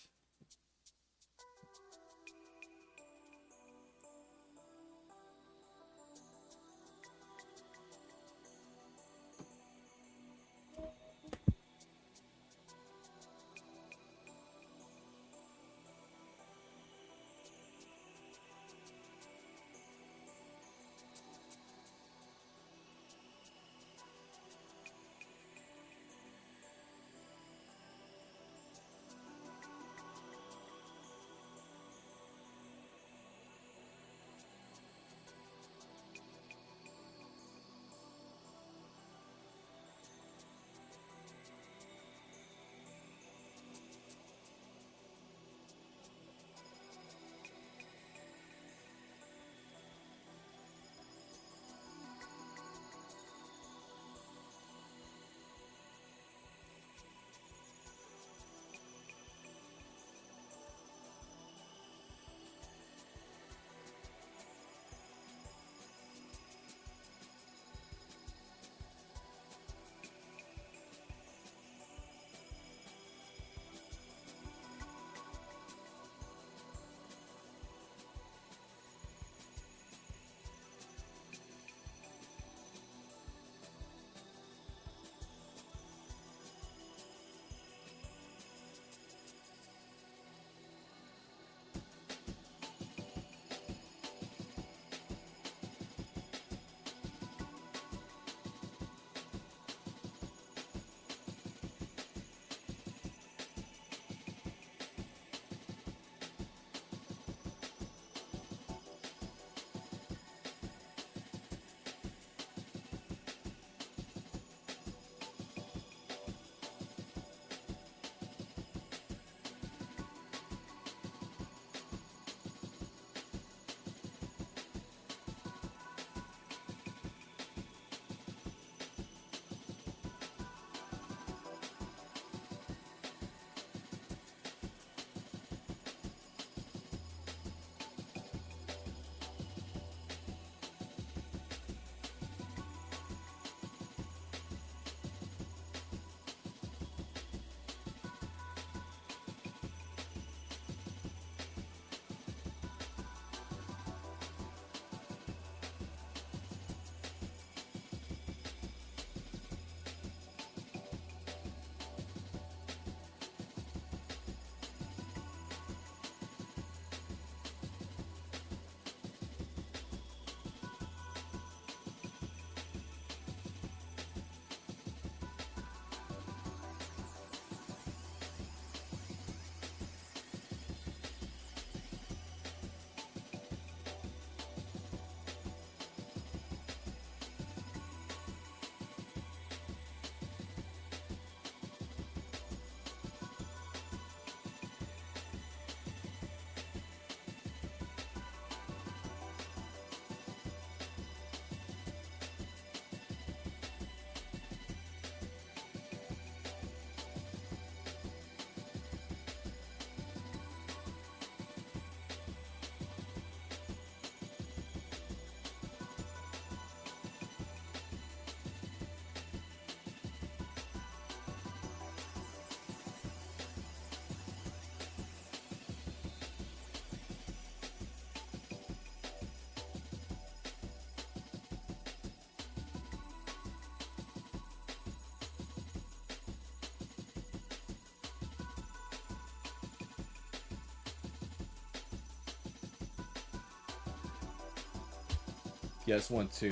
Yeah, I just want to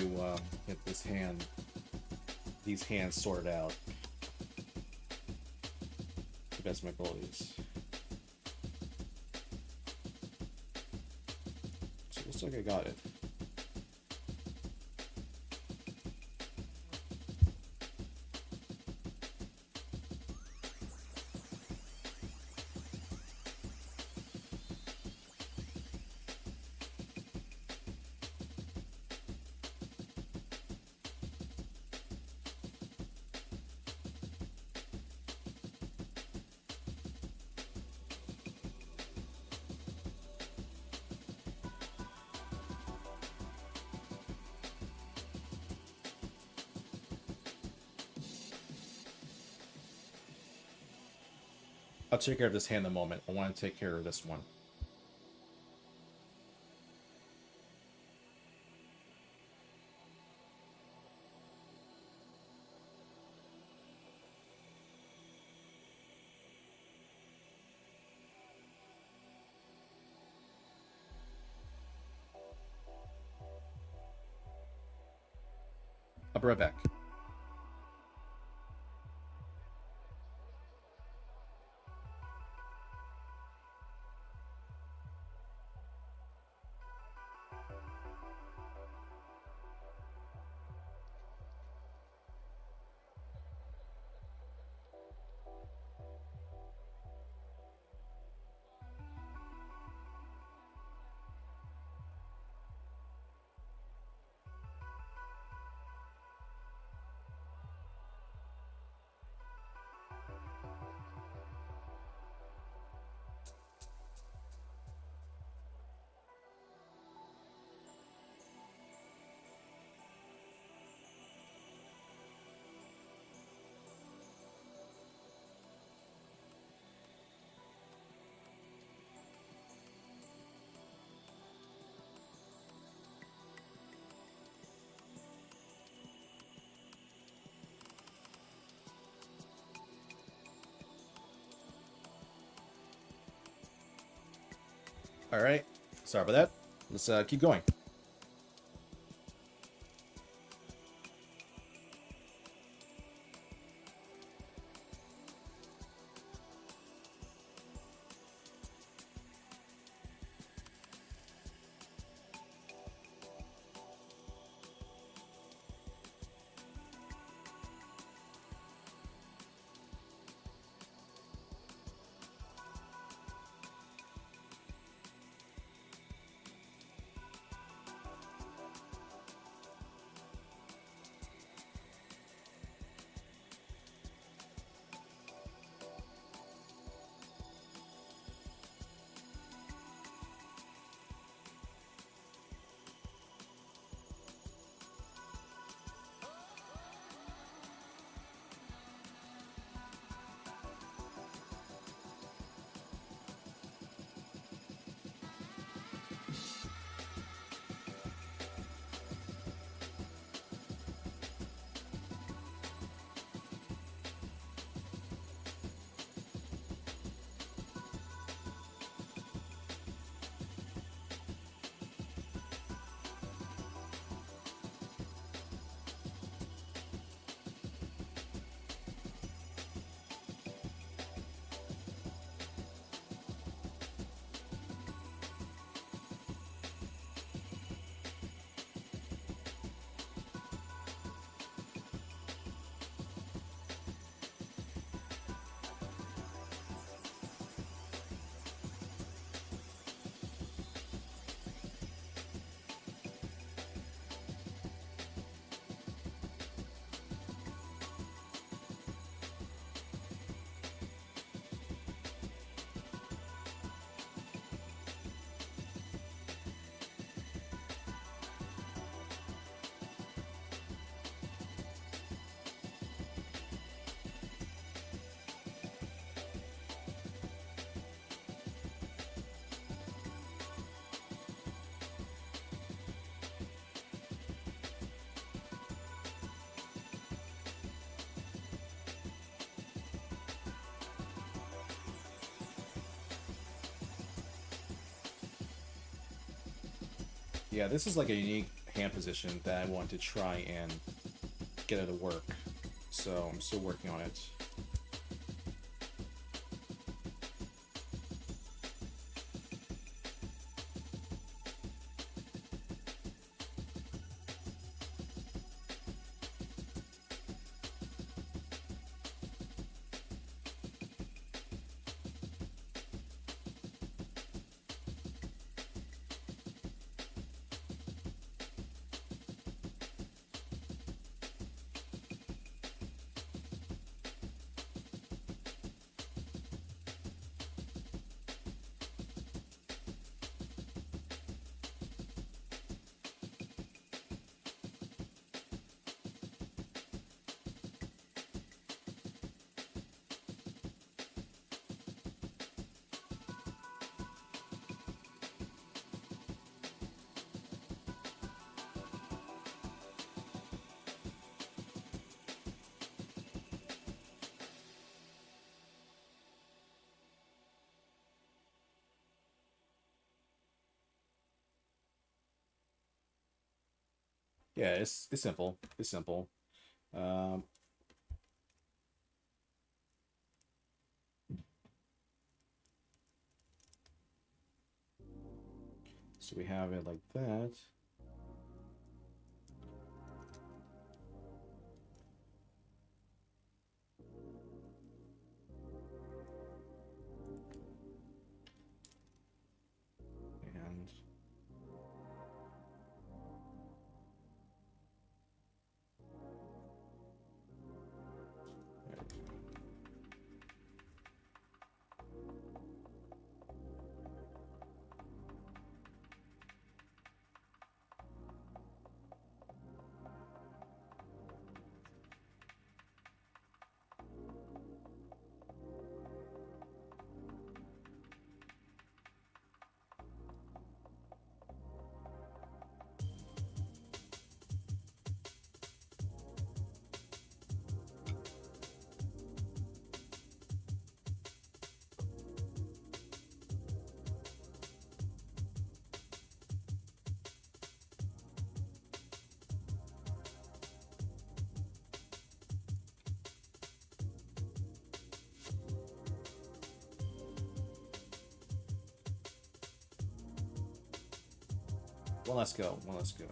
get these hands sorted out to the best of my abilities. So it looks like I got it. I'll take care of this hand in a moment. I want to take care of this one. I'll be right back. All right. Sorry about that. Let's keep going. Yeah, this is like a unique hand position that I want to try and get it to work. So I'm still working on it. Yeah, it's simple. It's simple. Um, so we have it like that. And one less go. One less go.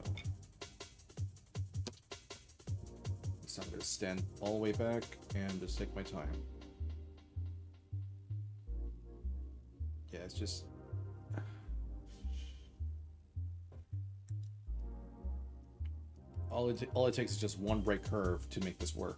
So I'm going to stand all the way back and just take my time. Yeah, it's just... all it takes is just one break curve to make this work.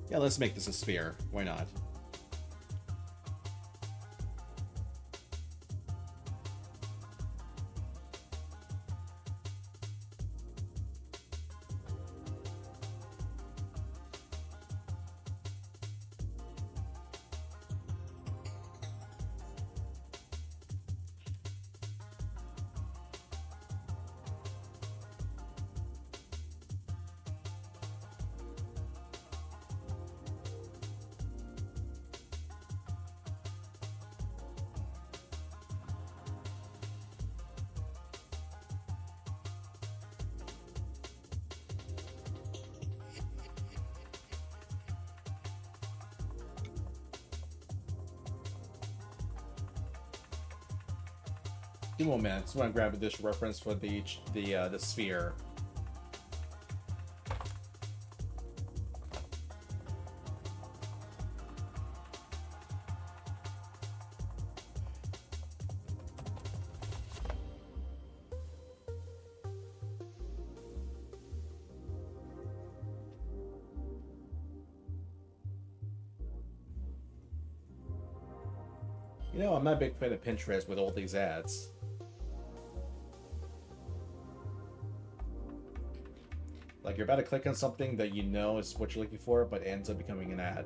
Yeah, let's make this a sphere. Why not? Give me a moment. I just want to grab a dish reference for the sphere. You know, I'm not a big fan of Pinterest with all these ads. Like, you're about to click on something that you know is what you're looking for, but it ends up becoming an ad.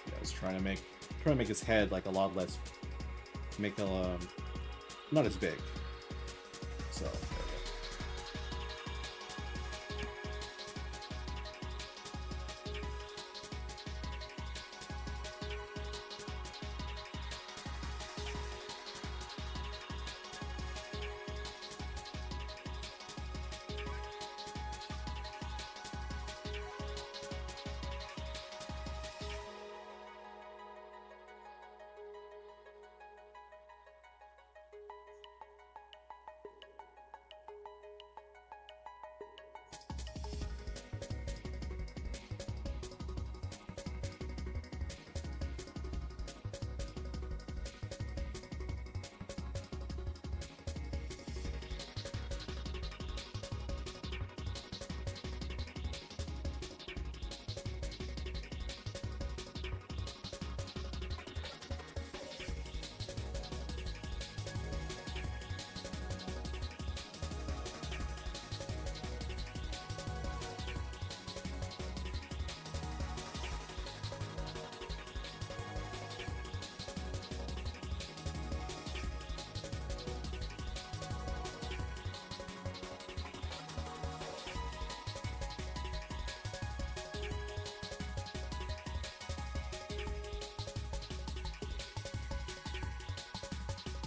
Yeah, I was trying to make his head like a lot less, make a not as big. So there we go.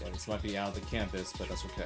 Yeah, this might be out of the campus, but that's okay.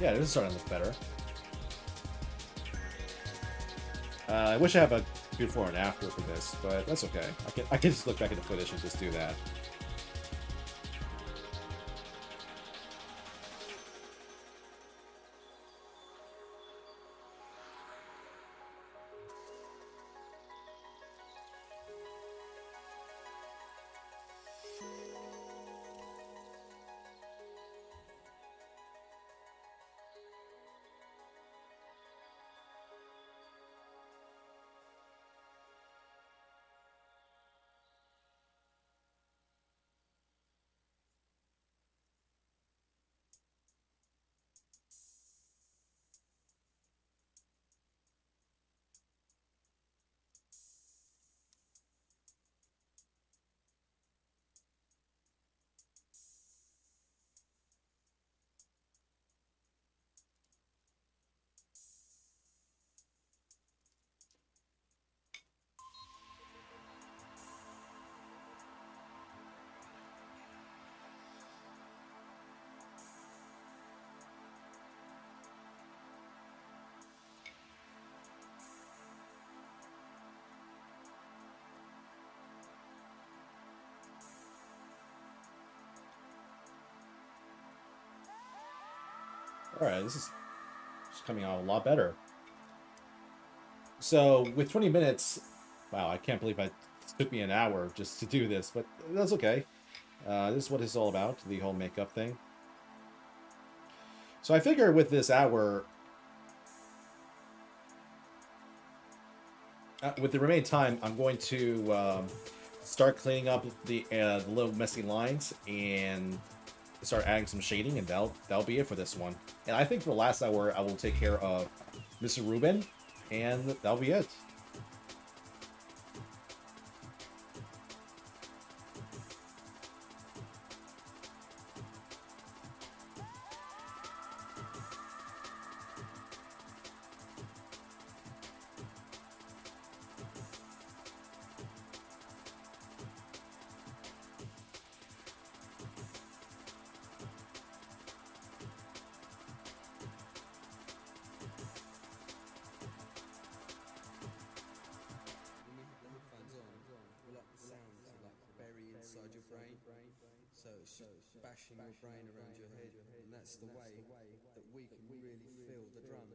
Yeah, this is starting to look better. I wish I have a before and after for this, but that's okay. I can just look back at the footage and just do that. Alright, this is coming out a lot better. So, with 20 minutes... Wow, I can't believe it took me an hour just to do this, but that's okay. This is what it's all about, the whole makeup thing. So I figure with this hour... with the remaining time, I'm going to start cleaning up the little messy lines and start adding some shading, and that'll be it for this one. And I think for the last hour, I will take care of Mr. Ruben, and that'll be it. So it's just bashing your brain around your head, and that's the way that we can really feel the drums.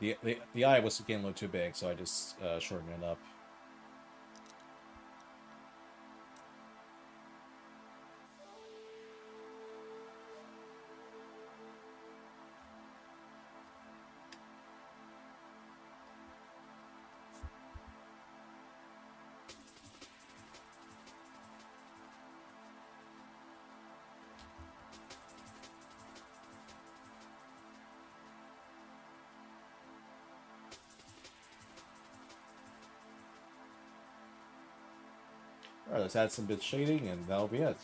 Yeah. The eye was getting a little too big, so I just shortened it up. Alright, let's add some bit shading, and that'll be it.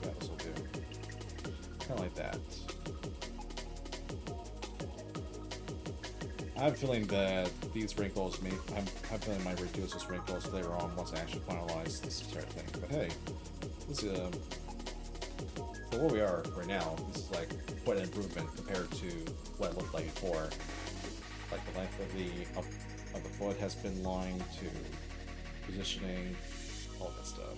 Yeah, this will do. Kind of like that. I have a feeling that these wrinkles I'm feeling might reduce these wrinkles later on once I actually finalize this entire thing. But hey, this is for where we are right now, this is like quite an improvement compared to what it looked like before. Like the length of the foot has been lined to positioning, all that stuff.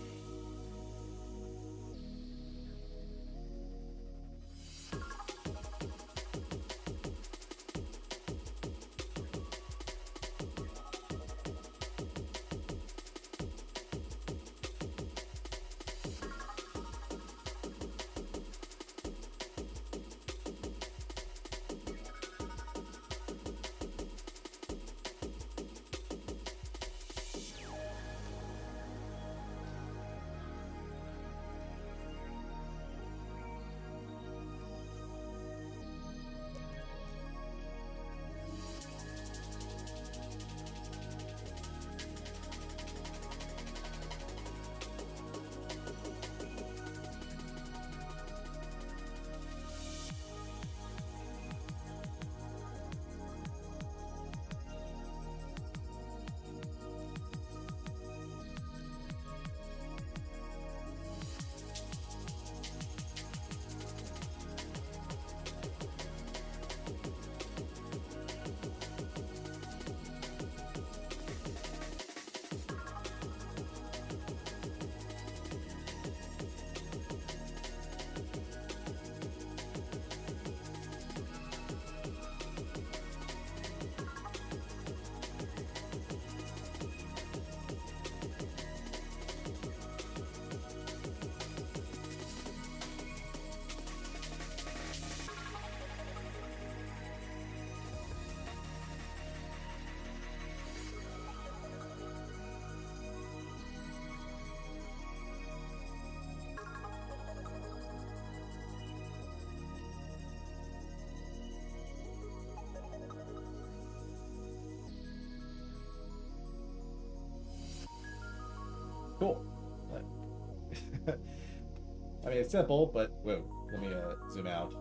I mean, it's simple, but whoa, let me zoom out.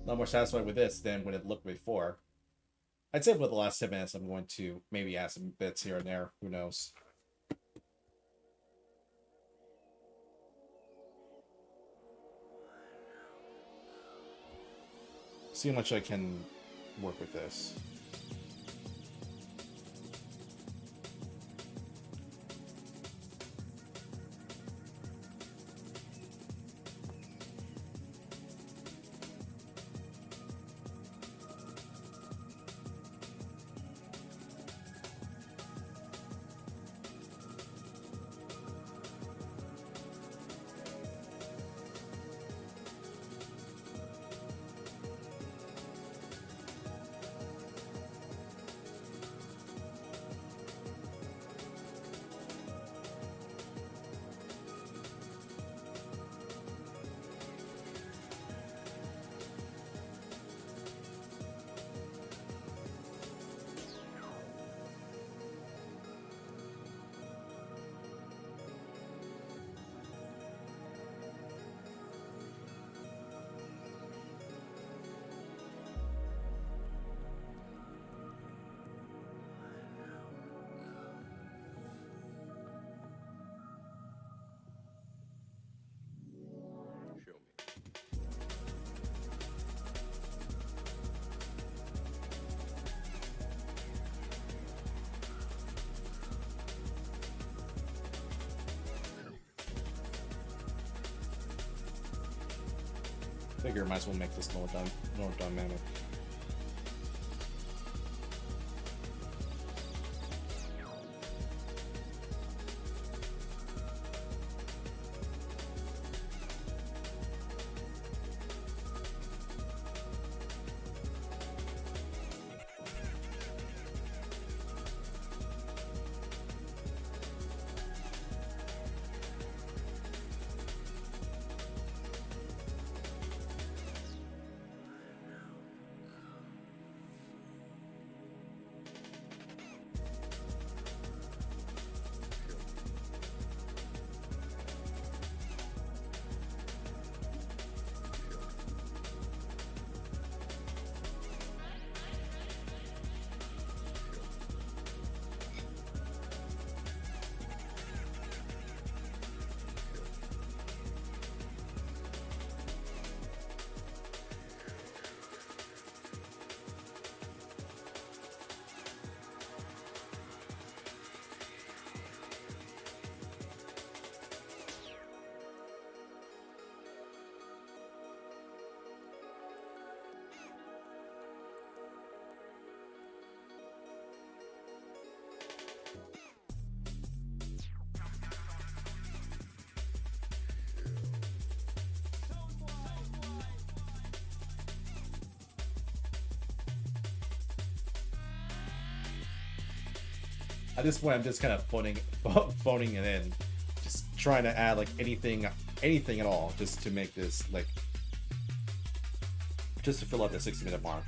A lot more satisfied with this than when it looked before. I'd say for the last 10 minutes, I'm going to maybe add some bits here and there. Who knows? See how much I can work with this. Figure might as well make this more dynamic. At this point, I'm just kind of phoning it in, just trying to add like anything at all, just to make this like, just to fill out the 60-minute mark.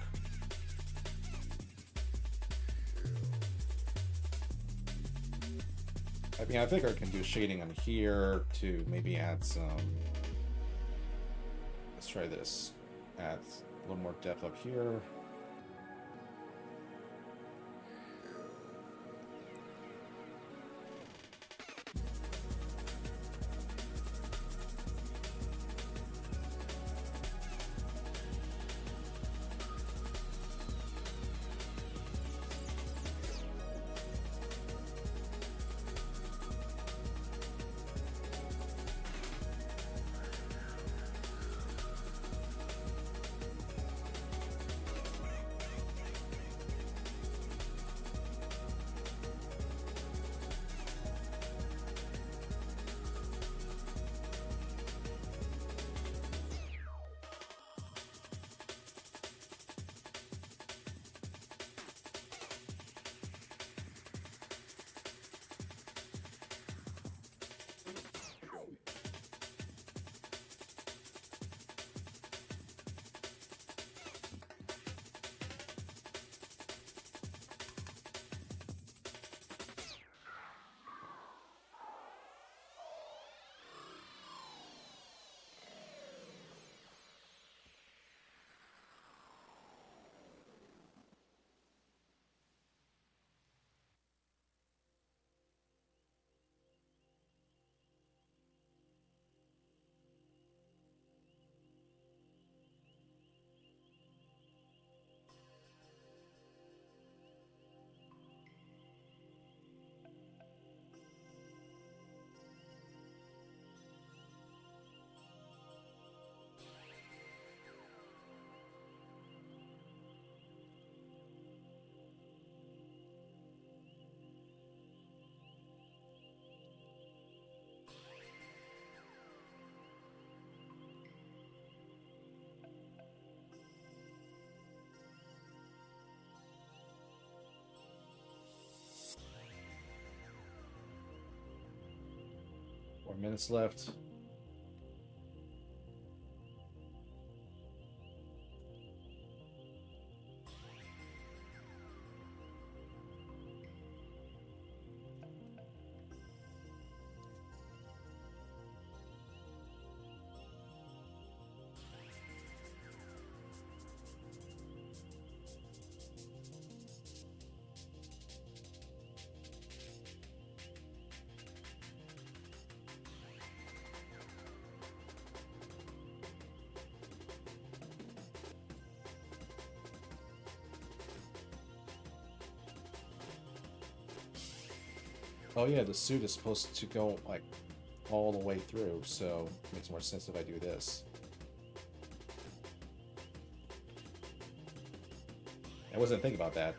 I mean, I think I can do shading on here to maybe add some. Let's try this. Add a little more depth up here. minutes left. Oh yeah, the suit is supposed to go like all the way through, so it makes more sense if I do this. I wasn't thinking about that.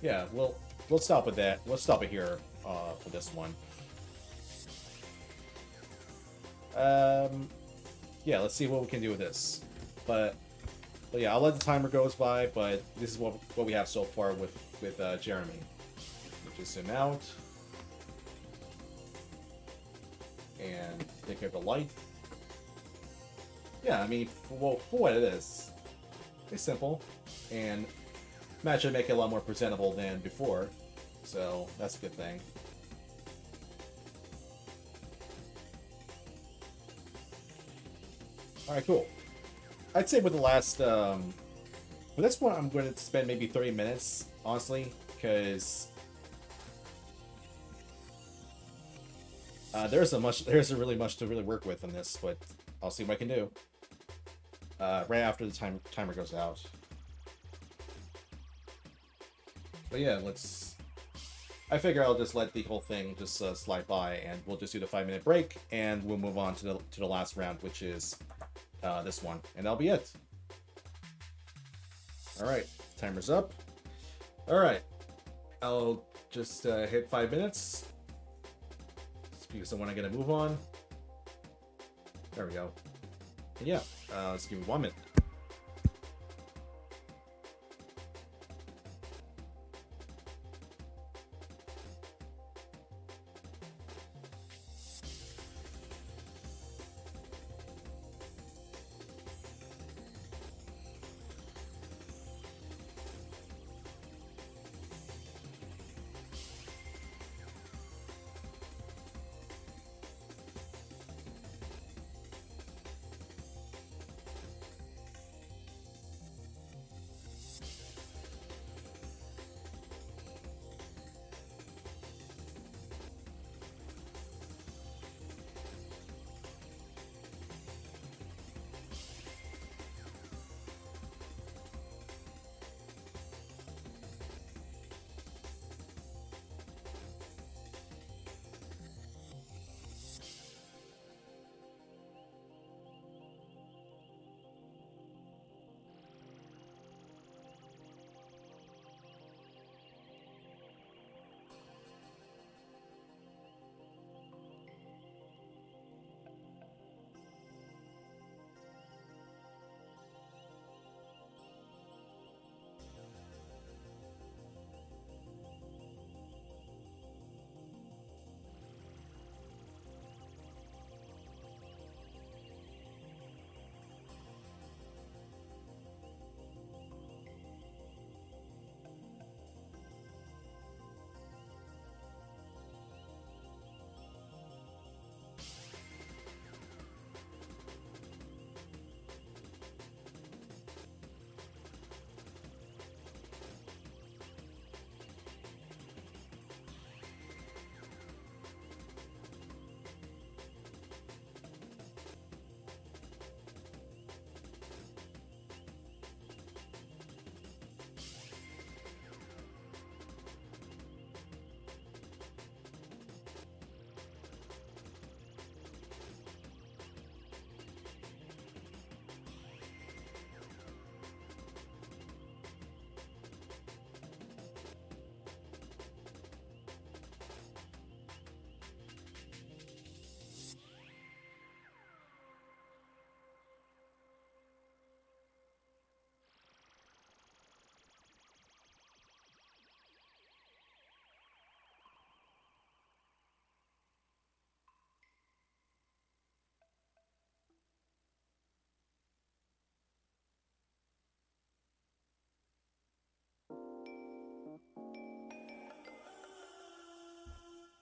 Yeah, we'll stop with that. We'll stop it here for this one. Yeah, let's see what we can do with this. But yeah, I'll let the timer goes by. But this is what we have so far with Jeremy. Just zoom out and take care of the light. Yeah, I mean, for what it is, it's simple, and match it make it a lot more presentable than before, so that's a good thing. Alright, cool. I'd say with the last, for this one I'm going to spend maybe 30 minutes, honestly, because there isn't really much to really work with in this, but I'll see what I can do. Right after the timer goes out. But yeah, I figure I'll just let the whole thing just slide by, and we'll just do the 5-minute break, and we'll move on to the last round, which is this one, and that'll be it. All right, timer's up. All right, I'll just hit 5 minutes. Just because I want to get a move on. There we go. And yeah, let's give me 1 minute.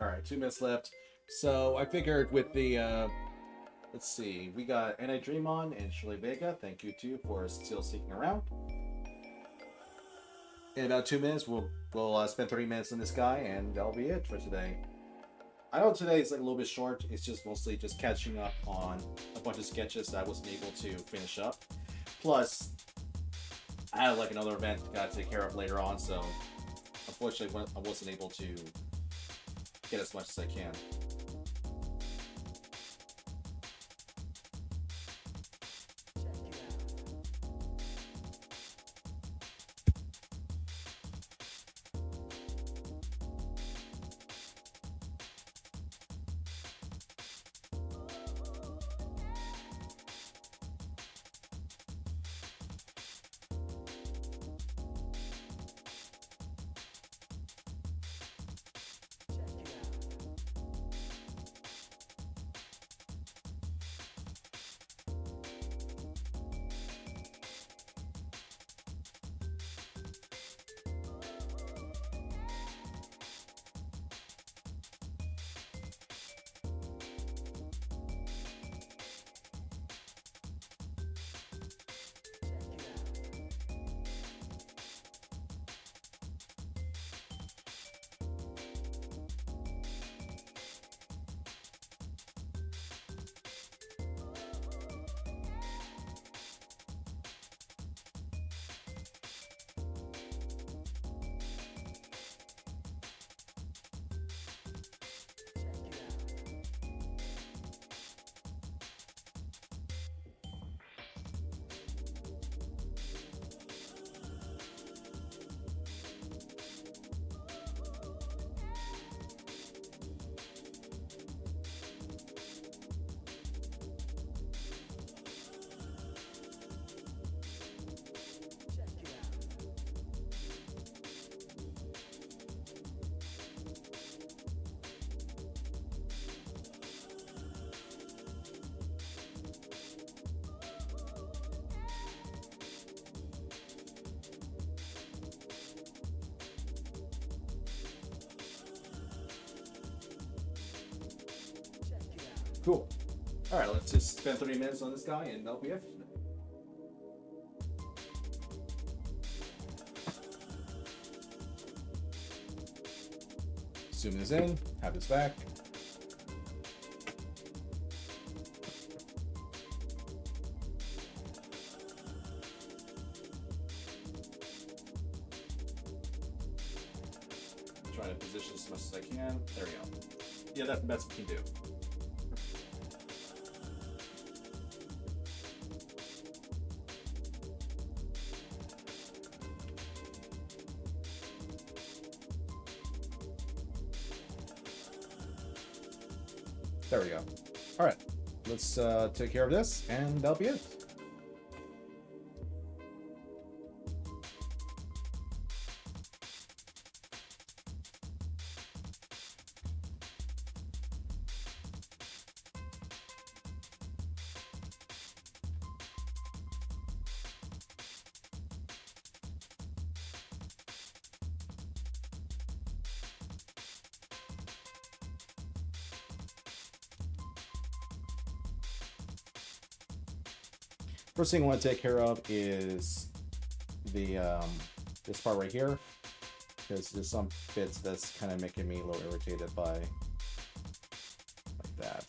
All right, 2 minutes left. So I figured with the let's see, we got N.I. Dreamon and Shirley Vega. Thank you too for still sticking around. In about 2 minutes, we'll spend 30 minutes on this guy, and that'll be it for today. I know today is like a little bit short. It's just mostly just catching up on a bunch of sketches that I wasn't able to finish up. Plus, I had like another event got to take care of later on, so unfortunately, I wasn't able to get as much as I can. Cool. All right, let's just spend 30 minutes on this guy, and that'll be it. Zoom this in, have this back. Try to position as much as I can. There we go. Yeah, that's the best we can do. There we go. All right, let's take care of this, and that'll be it. First thing I want to take care of is the this part right here, because there's some bits that's kind of making me a little irritated by like that.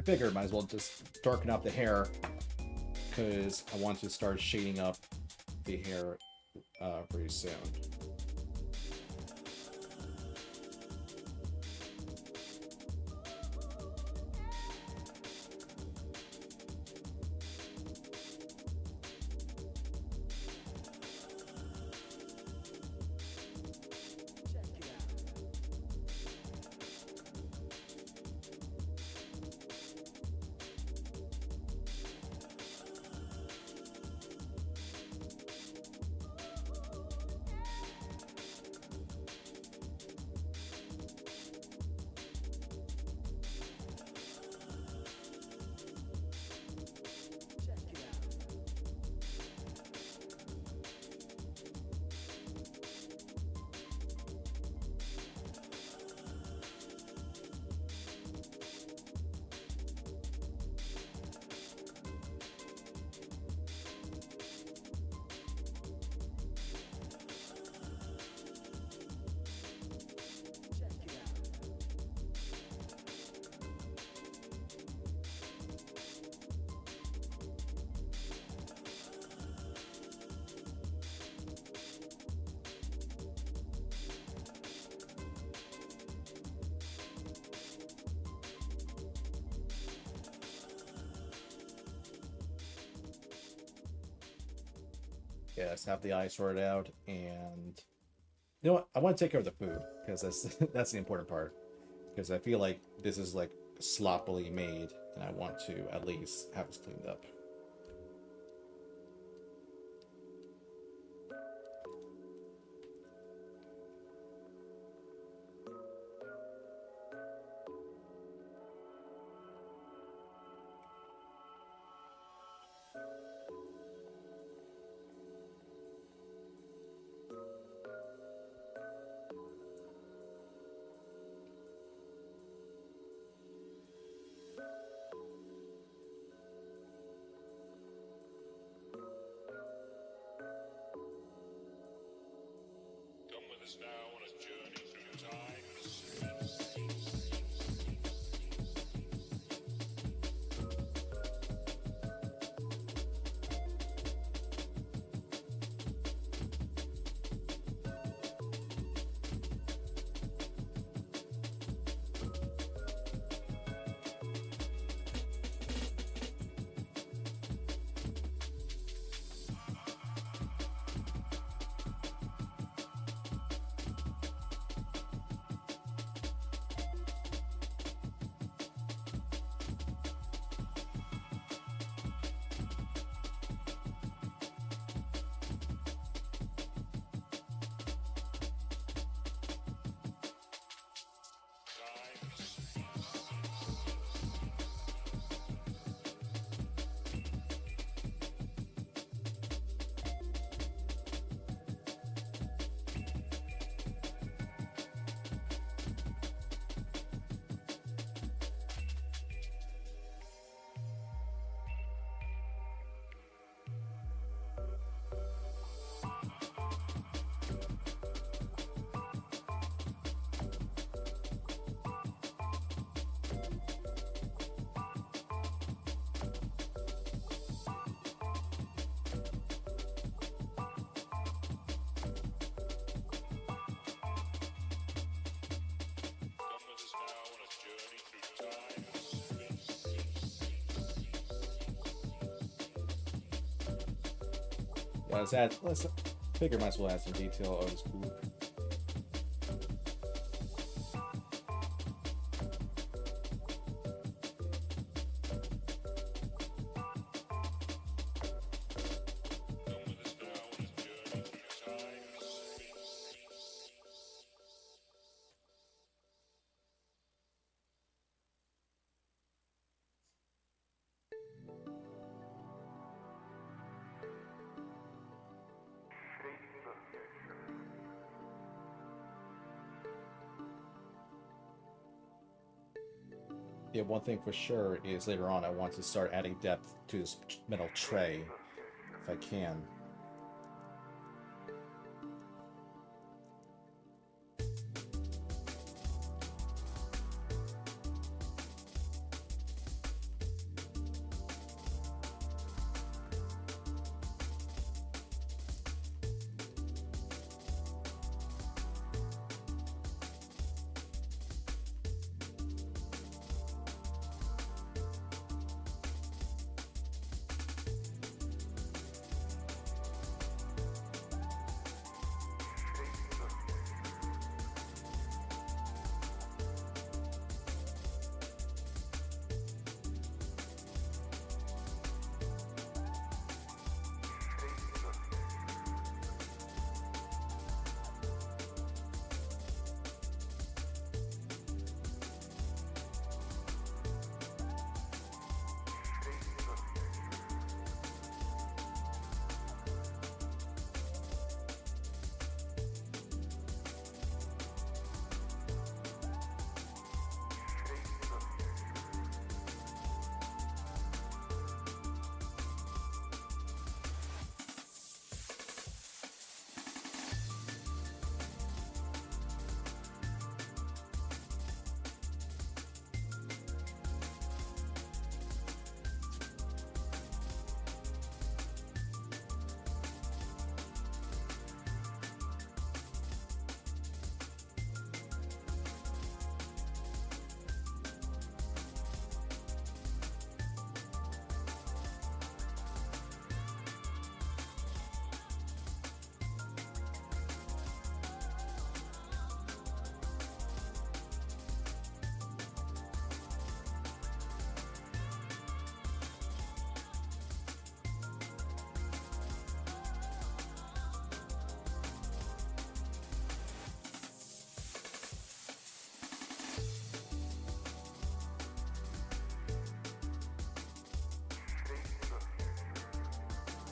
figure might as well just darken up the hair because I want to start shading up the hair pretty soon. Yes, have the eye sorted out, and you know what? I want to take care of the food because that's that's the important part. Because I feel like this is like sloppily made, and I want to at least have this cleaned up. Come with us now on a journey through time and space. Let's figure might as well add some detail on this group. Yeah, one thing for sure is later on I want to start adding depth to this metal tray, if I can.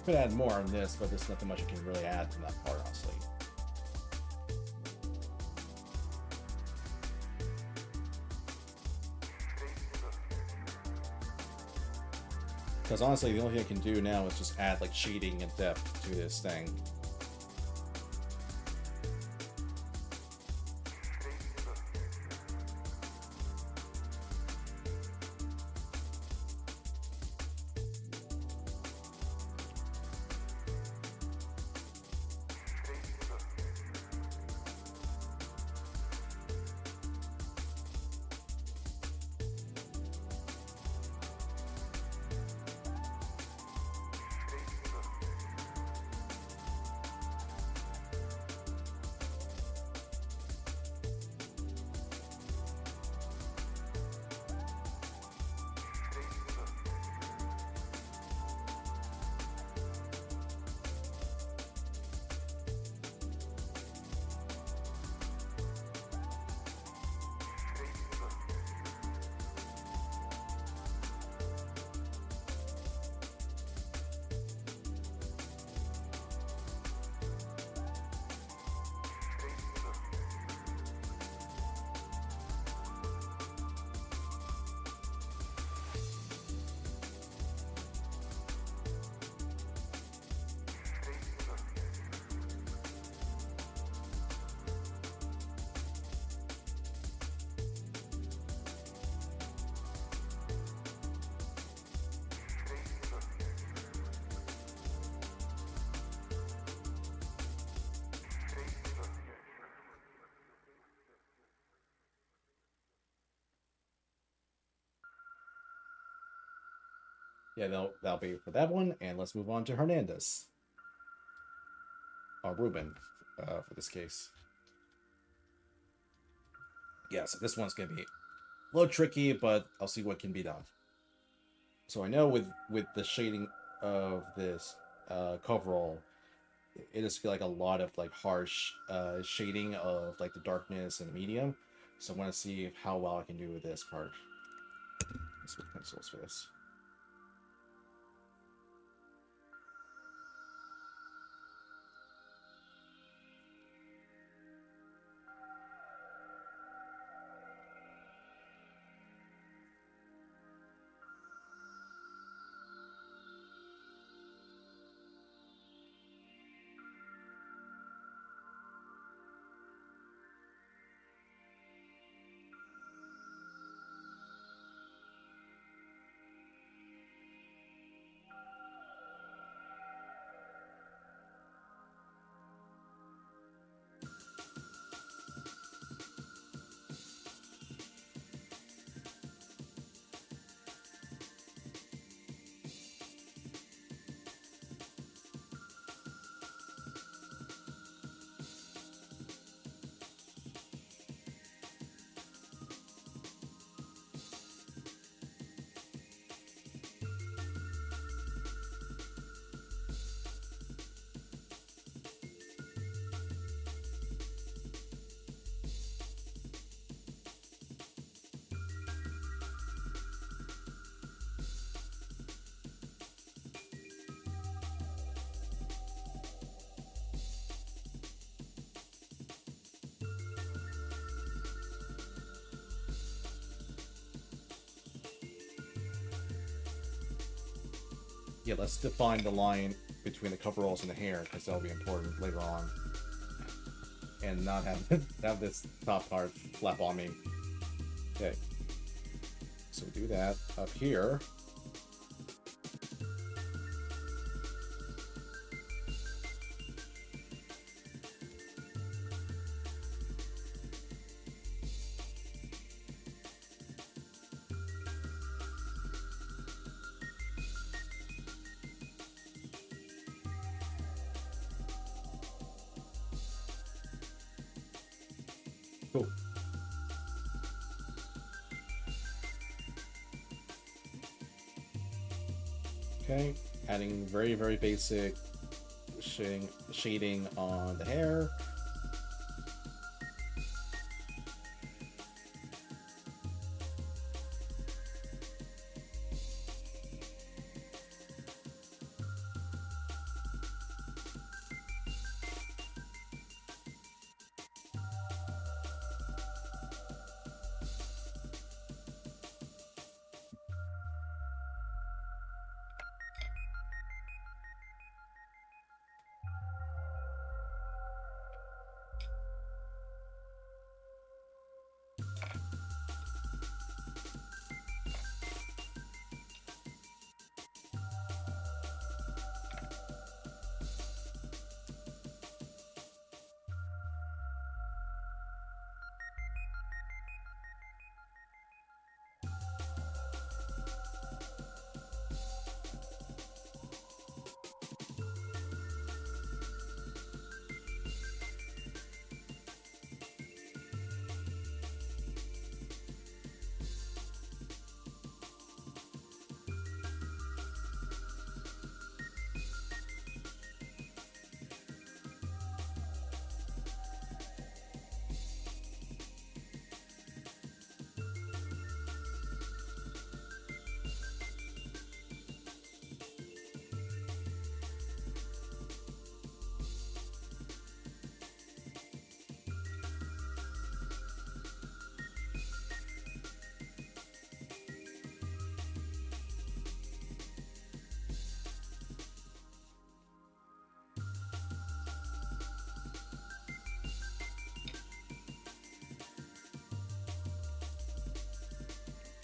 Could add more on this, but there's nothing much I can really add from that part, honestly. Because honestly, the only thing I can do now is just add like shading and depth to this thing. Yeah, that'll be for that one, and let's move on to Hernandez. Or Ruben, for this case. Yeah, so this one's gonna be a little tricky, but I'll see what can be done. So I know with the shading of this coverall, it is like a lot of like harsh shading of like the darkness and the medium. So I want to see how well I can do with this part. Let's put pencils for this. Yeah, let's define the line between the coveralls and the hair, because that'll be important later on. And not have this top part flap on me. Okay. So we do that up here. Cool. Okay, adding very, very basic shading on the hair.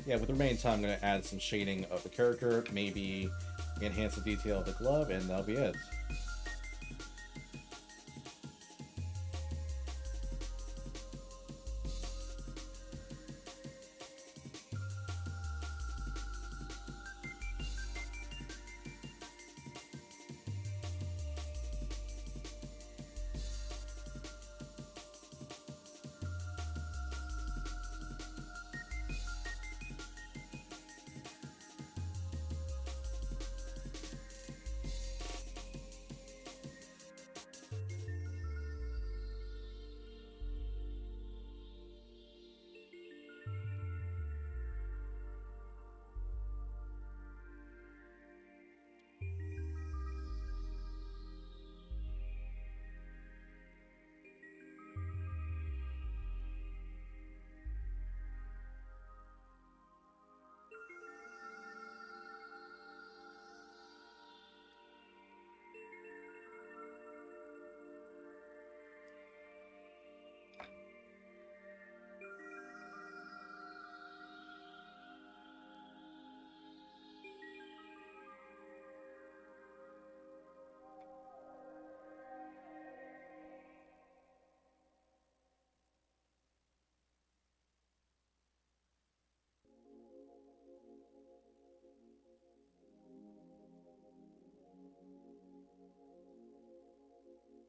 yeah, with the remaining time, I'm going to add some shading of the character, maybe enhance the detail of the glove, and that'll be it.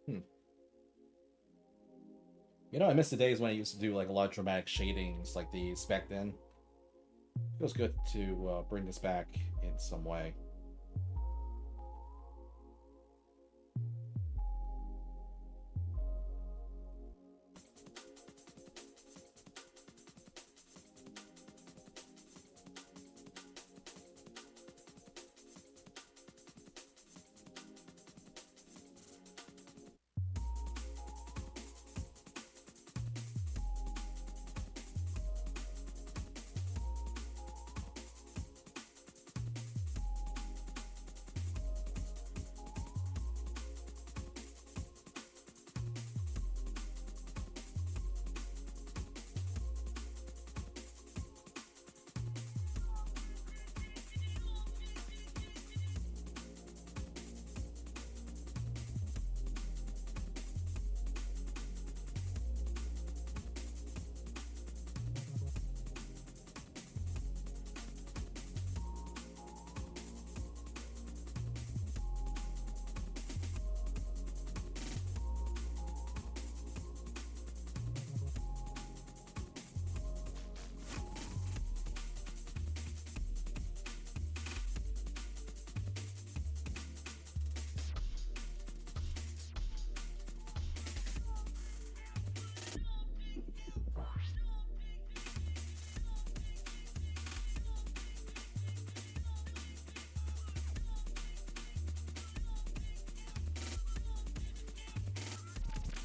Hmm. You know, I miss the days when I used to do like a lot of dramatic shadings like these back then. It was good to bring this back in some way.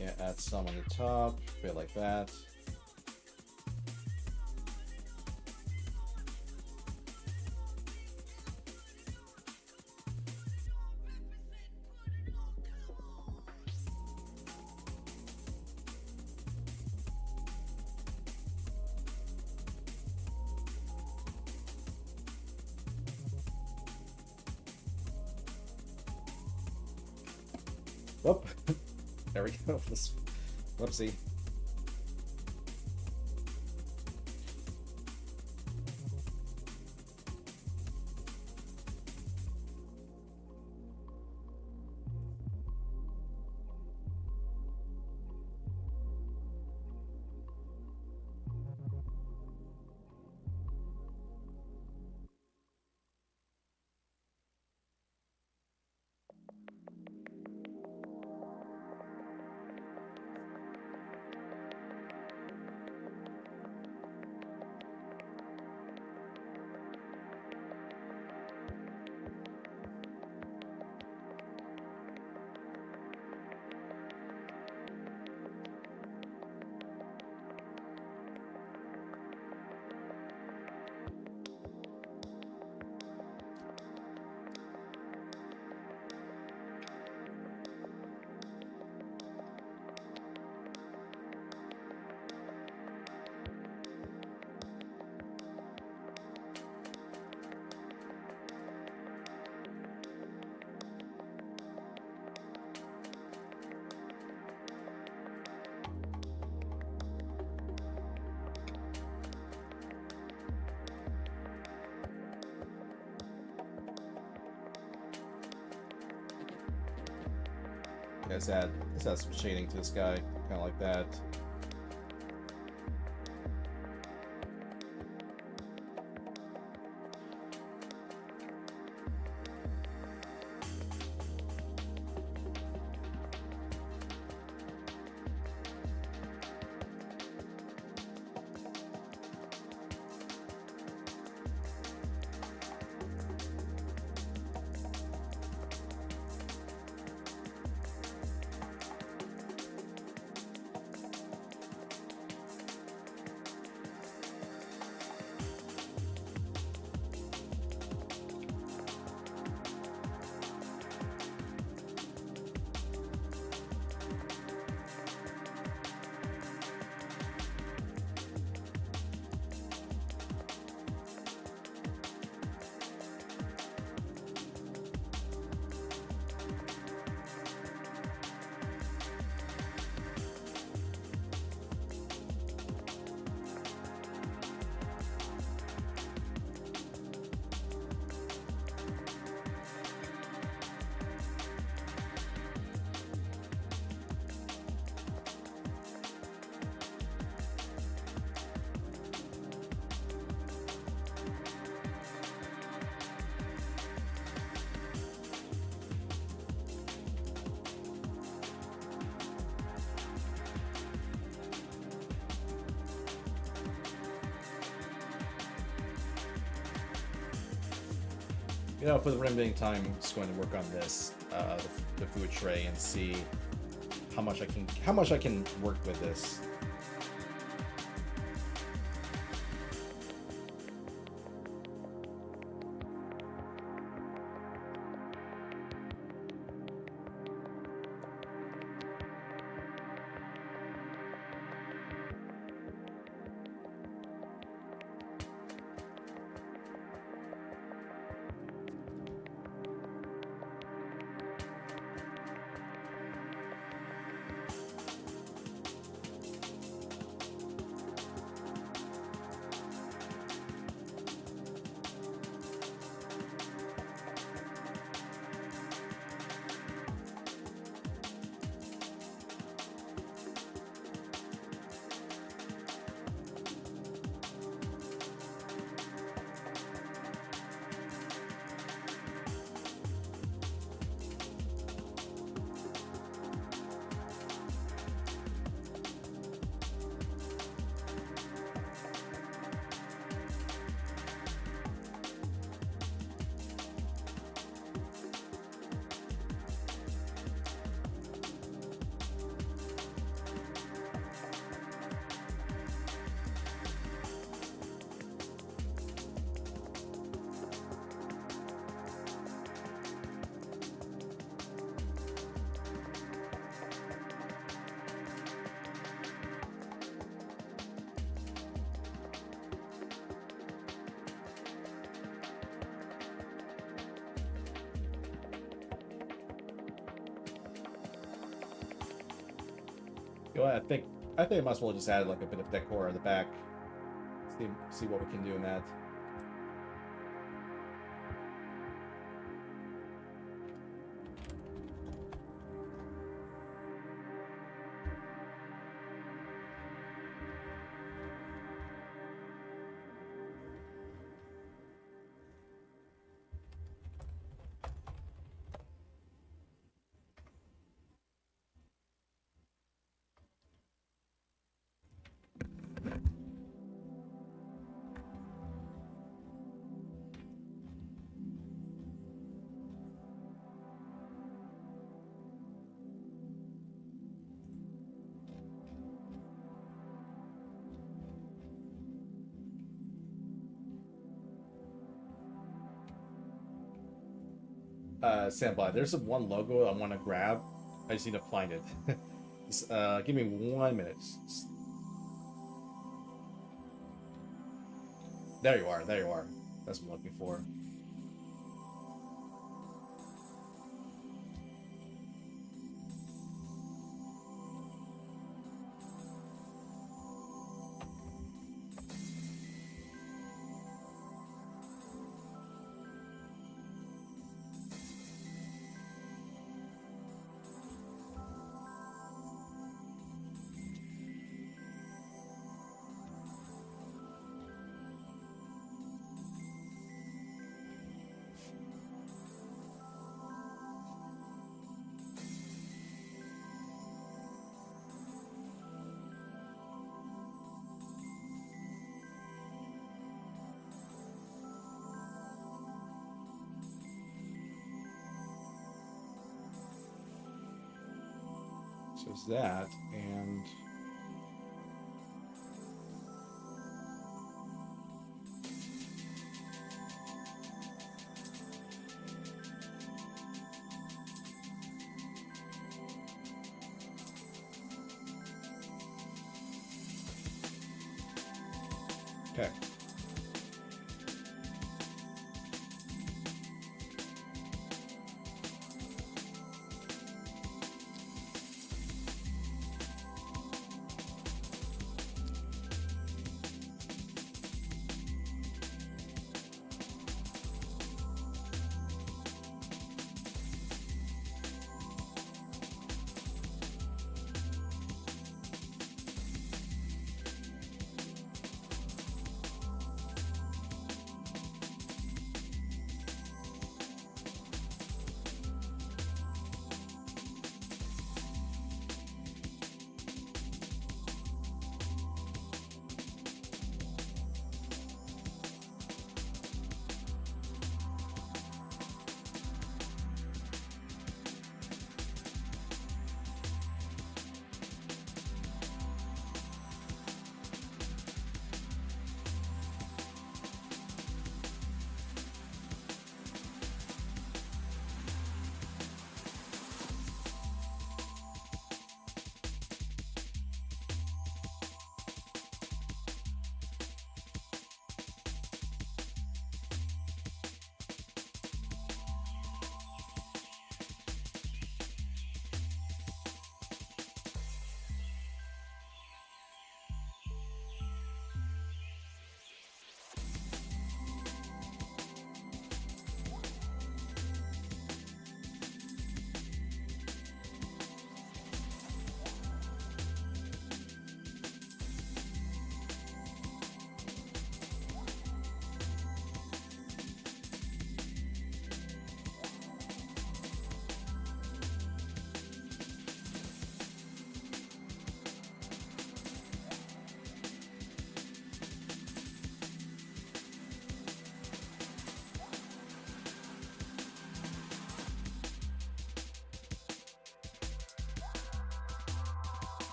Yeah, add some on the top, a bit like that. Whoop. There we go. This, whoopsie. Let's add some shading to this guy, kind of like that. You know, for the remaining time, I'm just going to work on this, the food tray, and see how much I can work with this. You know, I think I might as well just add like a bit of decor at the back. See what we can do in that. Standby. There's one logo I want to grab. I just need to find it. Just, give me 1 minute. There you are. There you are. That's what I'm looking for. So it's that, and okay.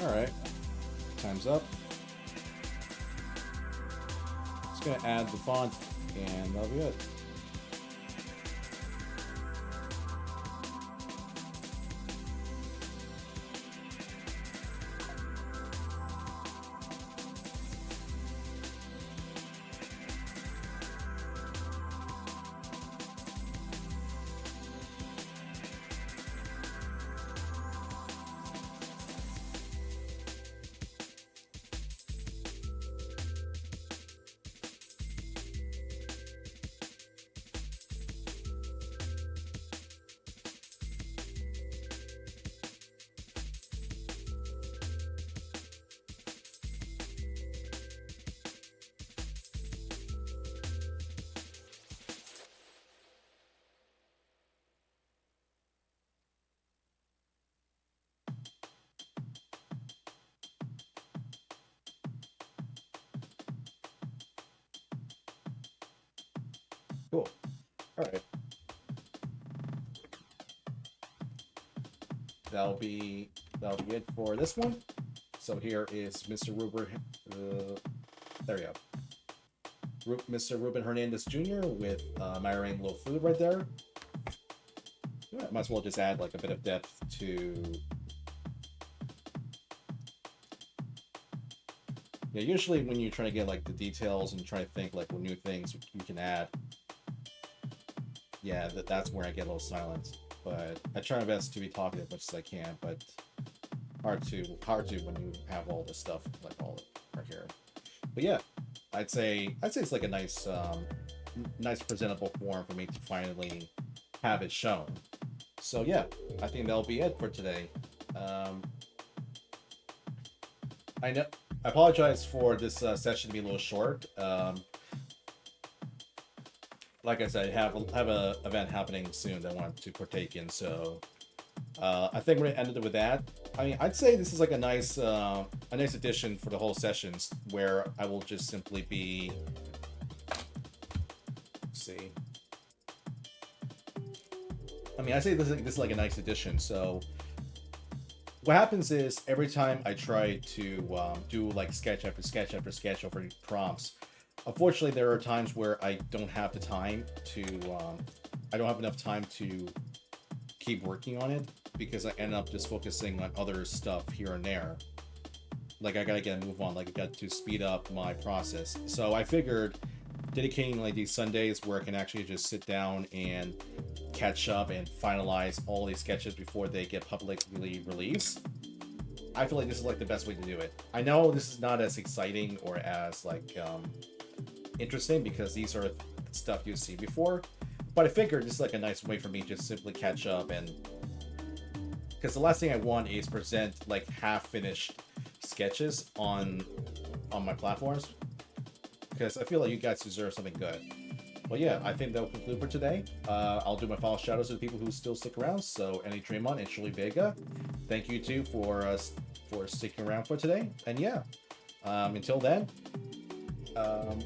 All right, time's up. Just gonna add the font, and that'll be it. Cool. All right. That'll be it for this one. So here is Mr. Ruben. There you go. Mr. Ruben Hernandez Jr. with Myring Low Food right there. Yeah, might as well just add like a bit of depth to. Yeah, usually when you're trying to get like the details and try to think like new things you can add. Yeah, that's where I get a little silence. but I try my best to be talkative as much as I can. But hard to when you have all this stuff like all right here. But yeah, I'd say it's like a nice nice presentable form for me to finally have it shown. So yeah, I think that'll be it for today. Um, I know. I apologize for this session to be a little short. Like I said, I have a event happening soon that I want to partake in, so I think we're gonna end it with that. I mean, I'd say this is like a nice addition for the whole sessions where I will just simply be. Let's see. I mean, I say this is like a nice addition. So what happens is every time I try to do like sketch after sketch after sketch over prompts, unfortunately there are times where I don't have the time to. I don't have enough time to keep working on it because I end up just focusing on other stuff here and there. Like I gotta get a move on. Like I got to speed up my process. So I figured dedicating like these Sundays where I can actually just sit down and catch up and finalize all these sketches before they get publicly released. I feel like this is like the best way to do it. I know this is not as exciting or as like interesting because these are stuff you've seen before, but I figured this is like a nice way for me to just simply catch up and because the last thing I want is present like half-finished sketches on my platforms because I feel like you guys deserve something good. Well, yeah, I think that will conclude for today. I'll do my final shout-outs to the people who still stick around. So, Any Draymond and Shirley Vega, thank you too for sticking around for today. And yeah, until then, I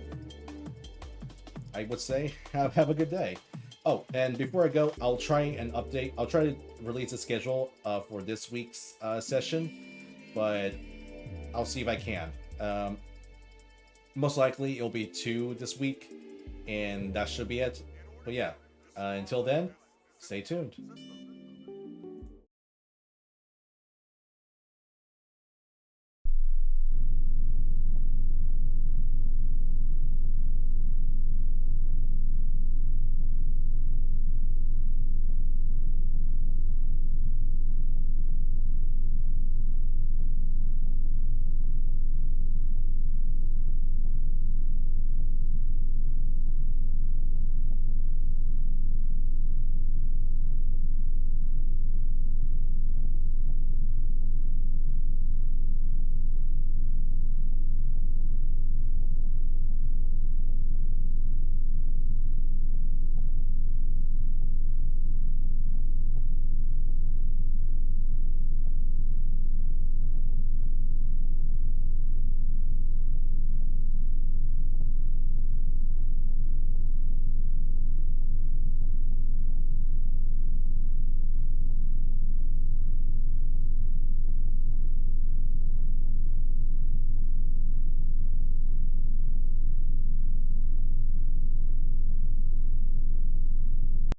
would say have a good day. Oh, and before I go, I'll try to release a schedule for this week's session, but I'll see if I can. Most likely it'll be 2 this week, and that should be it. But yeah, until then, stay tuned.